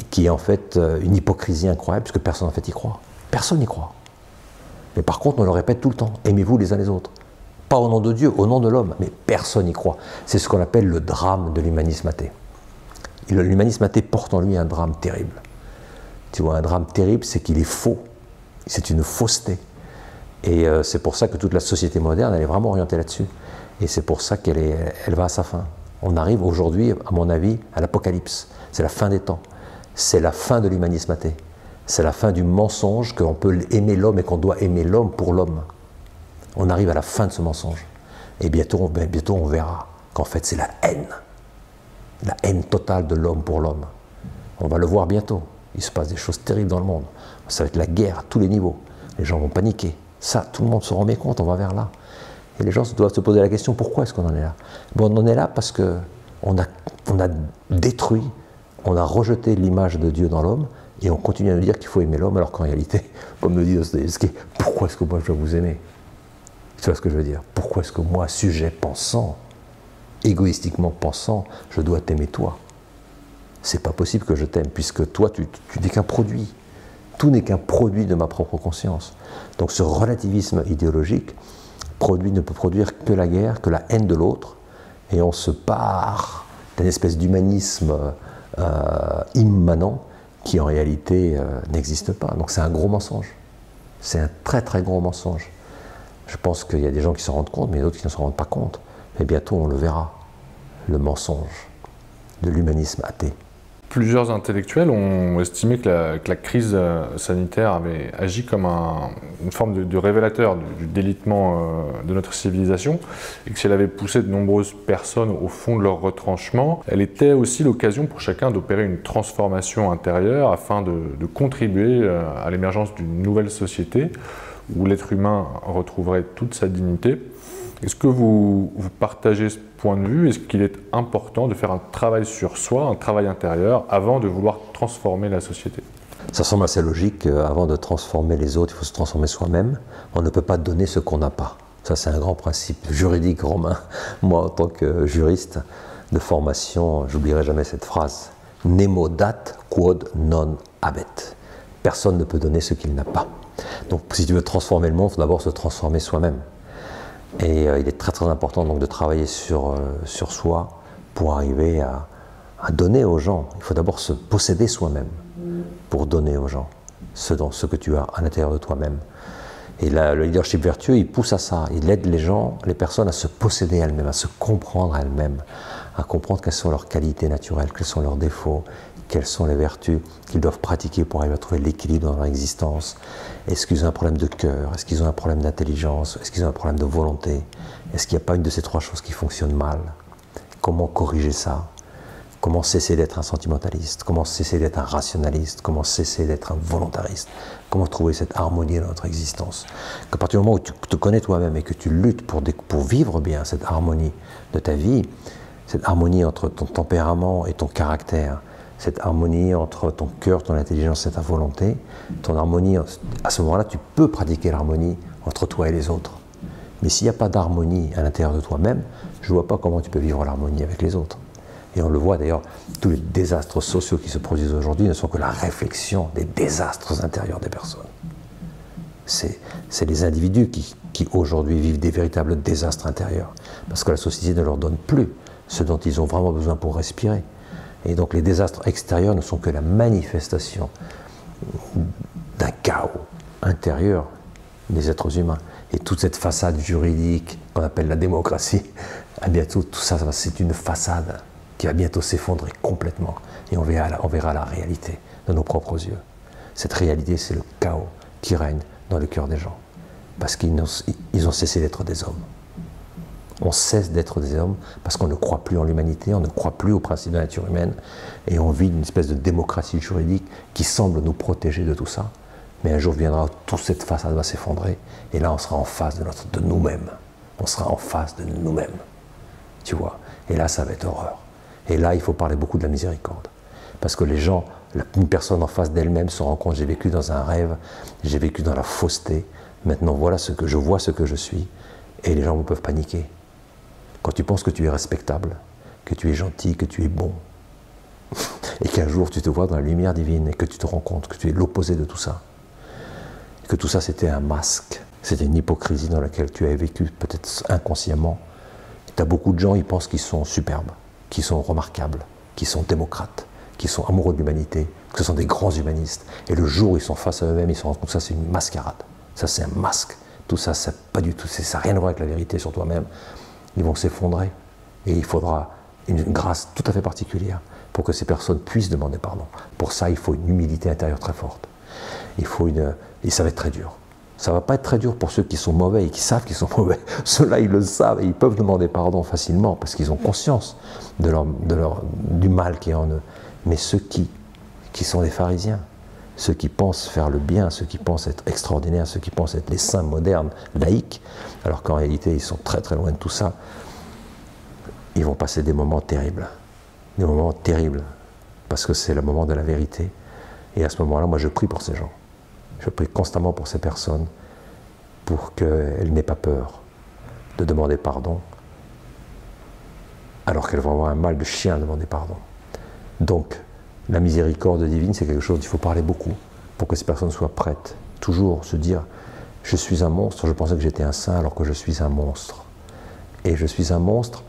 qui est en fait une hypocrisie incroyable, puisque personne en fait y croit. Personne n'y croit. Mais par contre, on le répète tout le temps. Aimez-vous les uns les autres. Pas au nom de Dieu, au nom de l'homme. Mais personne n'y croit. C'est ce qu'on appelle le drame de l'humanisme athée. L'humanisme athée porte en lui un drame terrible. Tu vois, un drame terrible, c'est qu'il est faux. C'est une fausseté. Et c'est pour ça que toute la société moderne, elle est vraiment orientée là-dessus. Et c'est pour ça qu'elle va à sa fin. On arrive aujourd'hui, à mon avis, à l'apocalypse. C'est la fin des temps. C'est la fin de l'humanisme athée. C'est la fin du mensonge qu'on peut aimer l'homme et qu'on doit aimer l'homme pour l'homme. On arrive à la fin de ce mensonge. Et bientôt on verra qu'en fait, c'est la haine totale de l'homme pour l'homme. On va le voir bientôt. Il se passe des choses terribles dans le monde. Ça va être la guerre à tous les niveaux. Les gens vont paniquer. Ça, tout le monde se rend compte, on va vers là. Et les gens doivent se poser la question, pourquoi est-ce qu'on en est là? Bon, on en est là parce qu'on a détruit, on a rejeté l'image de Dieu dans l'homme, et on continue à nous dire qu'il faut aimer l'homme, alors qu'en réalité, comme nous dit Dostoïevski, pourquoi est-ce que moi je dois vous aimer? Tu vois ce que je veux dire? Pourquoi est-ce que moi, sujet pensant, égoïstiquement pensant, je dois t'aimer toi? C'est pas possible que je t'aime, puisque toi, tu n'es qu'un produit. Tout n'est qu'un produit de ma propre conscience. Donc ce relativisme idéologique ne peut produire que la guerre, que la haine de l'autre, et on se part d'une espèce d'humanisme immanent qui en réalité n'existe pas. Donc c'est un gros mensonge. C'est un très très gros mensonge. Je pense qu'il y a des gens qui s'en rendent compte, mais d'autres qui ne s'en rendent pas compte. Mais bientôt on le verra, le mensonge de l'humanisme athée. Plusieurs intellectuels ont estimé que la crise sanitaire avait agi comme une forme de révélateur du délitement de notre civilisation, et que si elle avait poussé de nombreuses personnes au fond de leur retranchement, elle était aussi l'occasion pour chacun d'opérer une transformation intérieure afin de contribuer à l'émergence d'une nouvelle société où l'être humain retrouverait toute sa dignité. Est-ce que vous partagez ce point de vue? Est-ce qu'il est important de faire un travail sur soi, un travail intérieur, avant de vouloir transformer la société? Ça semble assez logique. Avant de transformer les autres, il faut se transformer soi-même. On ne peut pas donner ce qu'on n'a pas. Ça, c'est un grand principe juridique romain. Moi, en tant que juriste de formation, j'oublierai jamais cette phrase. Nemo dat quod non habet. Personne ne peut donner ce qu'il n'a pas. Donc si tu veux transformer le monde, il faut d'abord se transformer soi-même. Et il est très très important donc de travailler sur soi pour arriver à donner aux gens. Il faut d'abord se posséder soi-même pour donner aux gens ce que tu as à l'intérieur de toi-même. Et là, le leadership vertueux, il pousse à ça. Il aide les gens, les personnes à se posséder elles-mêmes, à se comprendre elles-mêmes, à comprendre quelles sont leurs qualités naturelles, quels sont leurs défauts, quelles sont les vertus qu'ils doivent pratiquer pour arriver à trouver l'équilibre dans leur existence. Est-ce qu'ils ont un problème de cœur? Est-ce qu'ils ont un problème d'intelligence? Est-ce qu'ils ont un problème de volonté? Est-ce qu'il n'y a pas une de ces trois choses qui fonctionne mal? Comment corriger ça? Comment cesser d'être un sentimentaliste? Comment cesser d'être un rationaliste? Comment cesser d'être un volontariste? Comment trouver cette harmonie dans notre existence? Qu'à partir du moment où tu te connais toi-même et que tu luttes pour vivre bien cette harmonie de ta vie, cette harmonie entre ton tempérament et ton caractère, cette harmonie entre ton cœur, ton intelligence et ta volonté, ton harmonie, à ce moment-là, tu peux pratiquer l'harmonie entre toi et les autres. Mais s'il n'y a pas d'harmonie à l'intérieur de toi-même, je ne vois pas comment tu peux vivre l'harmonie avec les autres. Et on le voit d'ailleurs, tous les désastres sociaux qui se produisent aujourd'hui ne sont que la réflexion des désastres intérieurs des personnes. C'est les individus qui aujourd'hui vivent des véritables désastres intérieurs, parce que la société ne leur donne plus ce dont ils ont vraiment besoin pour respirer. Et donc les désastres extérieurs ne sont que la manifestation d'un chaos intérieur des êtres humains. Et toute cette façade juridique qu'on appelle la démocratie, à bientôt, tout ça, c'est une façade qui va bientôt s'effondrer complètement. Et on verra la réalité de nos propres yeux. Cette réalité, c'est le chaos qui règne dans le cœur des gens. Parce qu'ils ont cessé d'être des hommes. On cesse d'être des hommes parce qu'on ne croit plus en l'humanité, on ne croit plus aux principes de la nature humaine, et on vit une espèce de démocratie juridique qui semble nous protéger de tout ça. Mais un jour viendra où toute cette façade va s'effondrer, et là on sera en face de nous-mêmes. On sera en face de nous-mêmes. Tu vois? Et là ça va être horreur. Et là il faut parler beaucoup de la miséricorde. Parce que les gens, une personne en face d'elle-même se rend compte, j'ai vécu dans un rêve, j'ai vécu dans la fausseté, maintenant voilà ce que je vois, ce que je suis, et les gens peuvent paniquer. Quand tu penses que tu es respectable, que tu es gentil, que tu es bon, et qu'un jour tu te vois dans la lumière divine et que tu te rends compte que tu es l'opposé de tout ça, et que tout ça c'était un masque, c'était une hypocrisie dans laquelle tu as vécu peut-être inconsciemment. Tu as beaucoup de gens, ils pensent qu'ils sont superbes, qu'ils sont remarquables, qu'ils sont démocrates, qu'ils sont amoureux de l'humanité, que ce sont des grands humanistes, et le jour où ils sont face à eux-mêmes, ils se rendent compte que ça c'est une mascarade, ça c'est un masque, tout ça, ça pas du tout, ça n'a rien à voir avec la vérité sur toi-même. Ils vont s'effondrer. Et il faudra une grâce tout à fait particulière pour que ces personnes puissent demander pardon. Pour ça, il faut une humilité intérieure très forte. Et ça va être très dur. Ça ne va pas être très dur pour ceux qui sont mauvais et qui savent qu'ils sont mauvais. Ceux-là, ils le savent et ils peuvent demander pardon facilement parce qu'ils ont conscience du mal qui est en eux. Mais ceux qui sont des pharisiens, ceux qui pensent faire le bien, ceux qui pensent être extraordinaires, ceux qui pensent être les saints modernes, laïcs, alors qu'en réalité ils sont très très loin de tout ça, ils vont passer des moments terribles. Des moments terribles, parce que c'est le moment de la vérité. Et à ce moment-là, moi je prie pour ces gens. Je prie constamment pour ces personnes, pour qu'elles n'aient pas peur de demander pardon, alors qu'elles vont avoir un mal de chien à demander pardon. Donc, la miséricorde divine, c'est quelque chose dont il faut parler beaucoup pour que ces personnes soient prêtes. Toujours se dire, je suis un monstre, je pensais que j'étais un saint alors que je suis un monstre. Et je suis un monstre,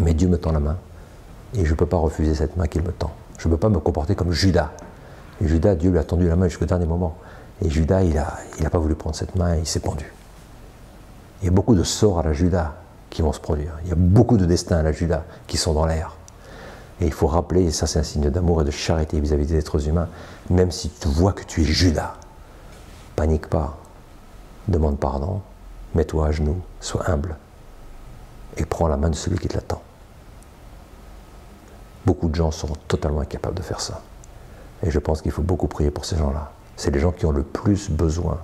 mais Dieu me tend la main. Et je ne peux pas refuser cette main qu'il me tend. Je ne peux pas me comporter comme Judas. Et Judas, Dieu lui a tendu la main jusqu'au dernier moment. Et Judas, il n'a pas voulu prendre cette main et il s'est pendu. Il y a beaucoup de sorts à la Judas qui vont se produire. Il y a beaucoup de destins à la Judas qui sont dans l'air. Et il faut rappeler, et ça c'est un signe d'amour et de charité vis-à-vis des êtres humains, même si tu vois que tu es Judas, panique pas, demande pardon, mets-toi à genoux, sois humble, et prends la main de celui qui te l'attend. Beaucoup de gens seront totalement incapables de faire ça. Et je pense qu'il faut beaucoup prier pour ces gens-là. C'est les gens qui ont le plus besoin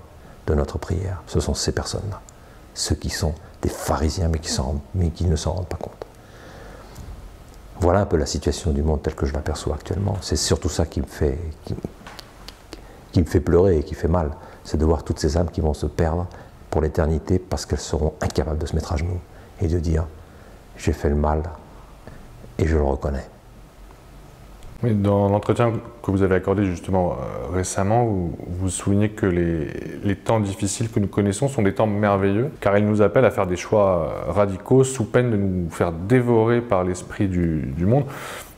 de notre prière. Ce sont ces personnes-là. Ceux qui sont des pharisiens mais qui ne s'en rendent pas compte. Voilà un peu la situation du monde telle que je l'aperçois actuellement. C'est surtout ça qui me fait pleurer et qui fait mal. C'est de voir toutes ces âmes qui vont se perdre pour l'éternité parce qu'elles seront incapables de se mettre à genoux et de dire « j'ai fait le mal et je le reconnais ». Oui, dans l'entretien que vous avez accordé justement récemment, vous soulignez que les temps difficiles que nous connaissons sont des temps merveilleux, car ils nous appellent à faire des choix radicaux sous peine de nous faire dévorer par l'esprit du monde.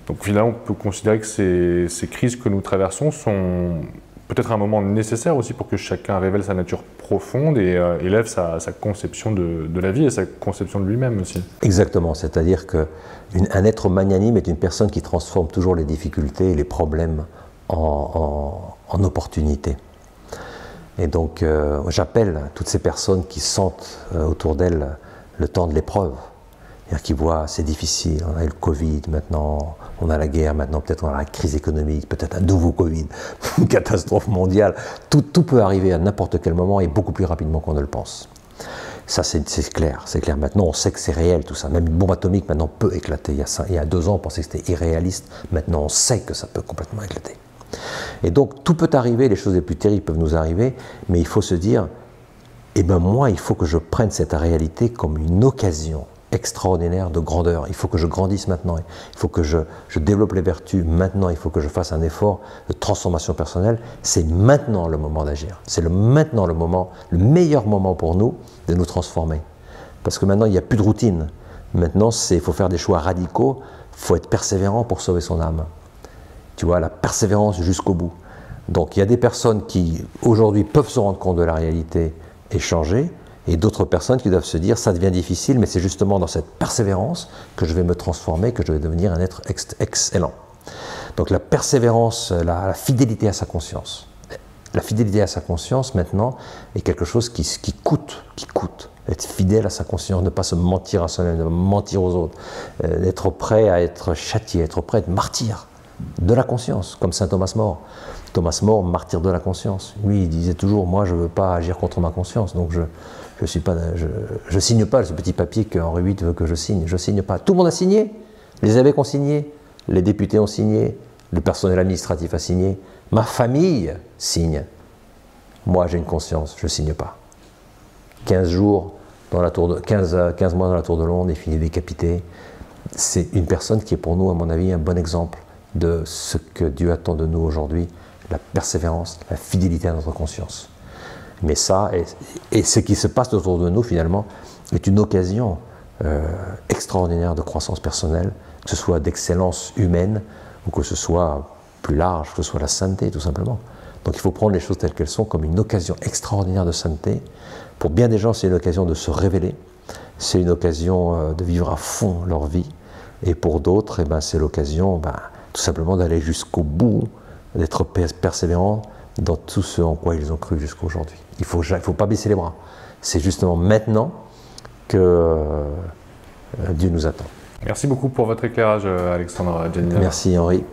Donc finalement, on peut considérer que ces crises que nous traversons sont peut-être un moment nécessaire aussi pour que chacun révèle sa nature profonde et élève sa conception de la vie et sa conception de lui-même aussi. Exactement, c'est-à-dire qu'un être magnanime est une personne qui transforme toujours les difficultés et les problèmes en opportunités. Et donc j'appelle toutes ces personnes qui sentent autour d'elles le temps de l'épreuve, c'est-à-dire qui voient c'est difficile, on a eu le Covid maintenant, on a la guerre maintenant, peut-être on a la crise économique, peut-être un nouveau Covid, une catastrophe mondiale, tout peut arriver à n'importe quel moment et beaucoup plus rapidement qu'on ne le pense. Ça c'est clair, c'est clair. Maintenant on sait que c'est réel tout ça, même une bombe atomique maintenant peut éclater. Il y a 2 ans on pensait que c'était irréaliste, maintenant on sait que ça peut complètement éclater. Et donc tout peut arriver, les choses les plus terribles peuvent nous arriver, mais il faut se dire, eh ben moi il faut que je prenne cette réalité comme une occasion extraordinaire de grandeur. Il faut que je grandisse maintenant, il faut que je développe les vertus maintenant, il faut que je fasse un effort de transformation personnelle. C'est maintenant le moment d'agir. C'est maintenant le moment, le meilleur moment pour nous de nous transformer. Parce que maintenant, il n'y a plus de routine. Maintenant, il faut faire des choix radicaux, il faut être persévérant pour sauver son âme. Tu vois, la persévérance jusqu'au bout. Donc, il y a des personnes qui, aujourd'hui, peuvent se rendre compte de la réalité et changer, et d'autres personnes qui doivent se dire ça devient difficile, mais c'est justement dans cette persévérance que je vais me transformer, que je vais devenir un être excellent. Donc la persévérance, la fidélité à sa conscience. La fidélité à sa conscience maintenant est quelque chose qui coûte. Être fidèle à sa conscience, ne pas se mentir à soi-même, ne pas mentir aux autres, être prêt à être châtié, être prêt à être martyr de la conscience, comme saint Thomas More. Thomas More, martyr de la conscience. Lui, il disait toujours, moi je ne veux pas agir contre ma conscience, donc je signe pas ce petit papier que Henri VIII veut que je signe pas. Tout le monde a signé, les évêques ont signé, les députés ont signé, le personnel administratif a signé, ma famille signe. Moi j'ai une conscience, je signe pas. 15 mois dans la tour de Londres, il finit décapité. C'est une personne qui est pour nous, à mon avis, un bon exemple de ce que Dieu attend de nous aujourd'hui, la persévérance, la fidélité à notre conscience. Mais ça, et ce qui se passe autour de nous finalement, est une occasion extraordinaire de croissance personnelle, que ce soit d'excellence humaine, ou que ce soit plus large, que ce soit la sainteté tout simplement. Donc il faut prendre les choses telles qu'elles sont comme une occasion extraordinaire de sainteté. Pour bien des gens, c'est une occasion de se révéler, c'est une occasion de vivre à fond leur vie, et pour d'autres, eh ben, c'est l'occasion tout simplement d'aller jusqu'au bout, d'être persévérant dans tout ce en quoi ils ont cru jusqu'à aujourd'hui. Il faut pas baisser les bras. C'est justement maintenant que Dieu nous attend. Merci beaucoup pour votre éclairage, Alexandre Djanina. Merci Henri.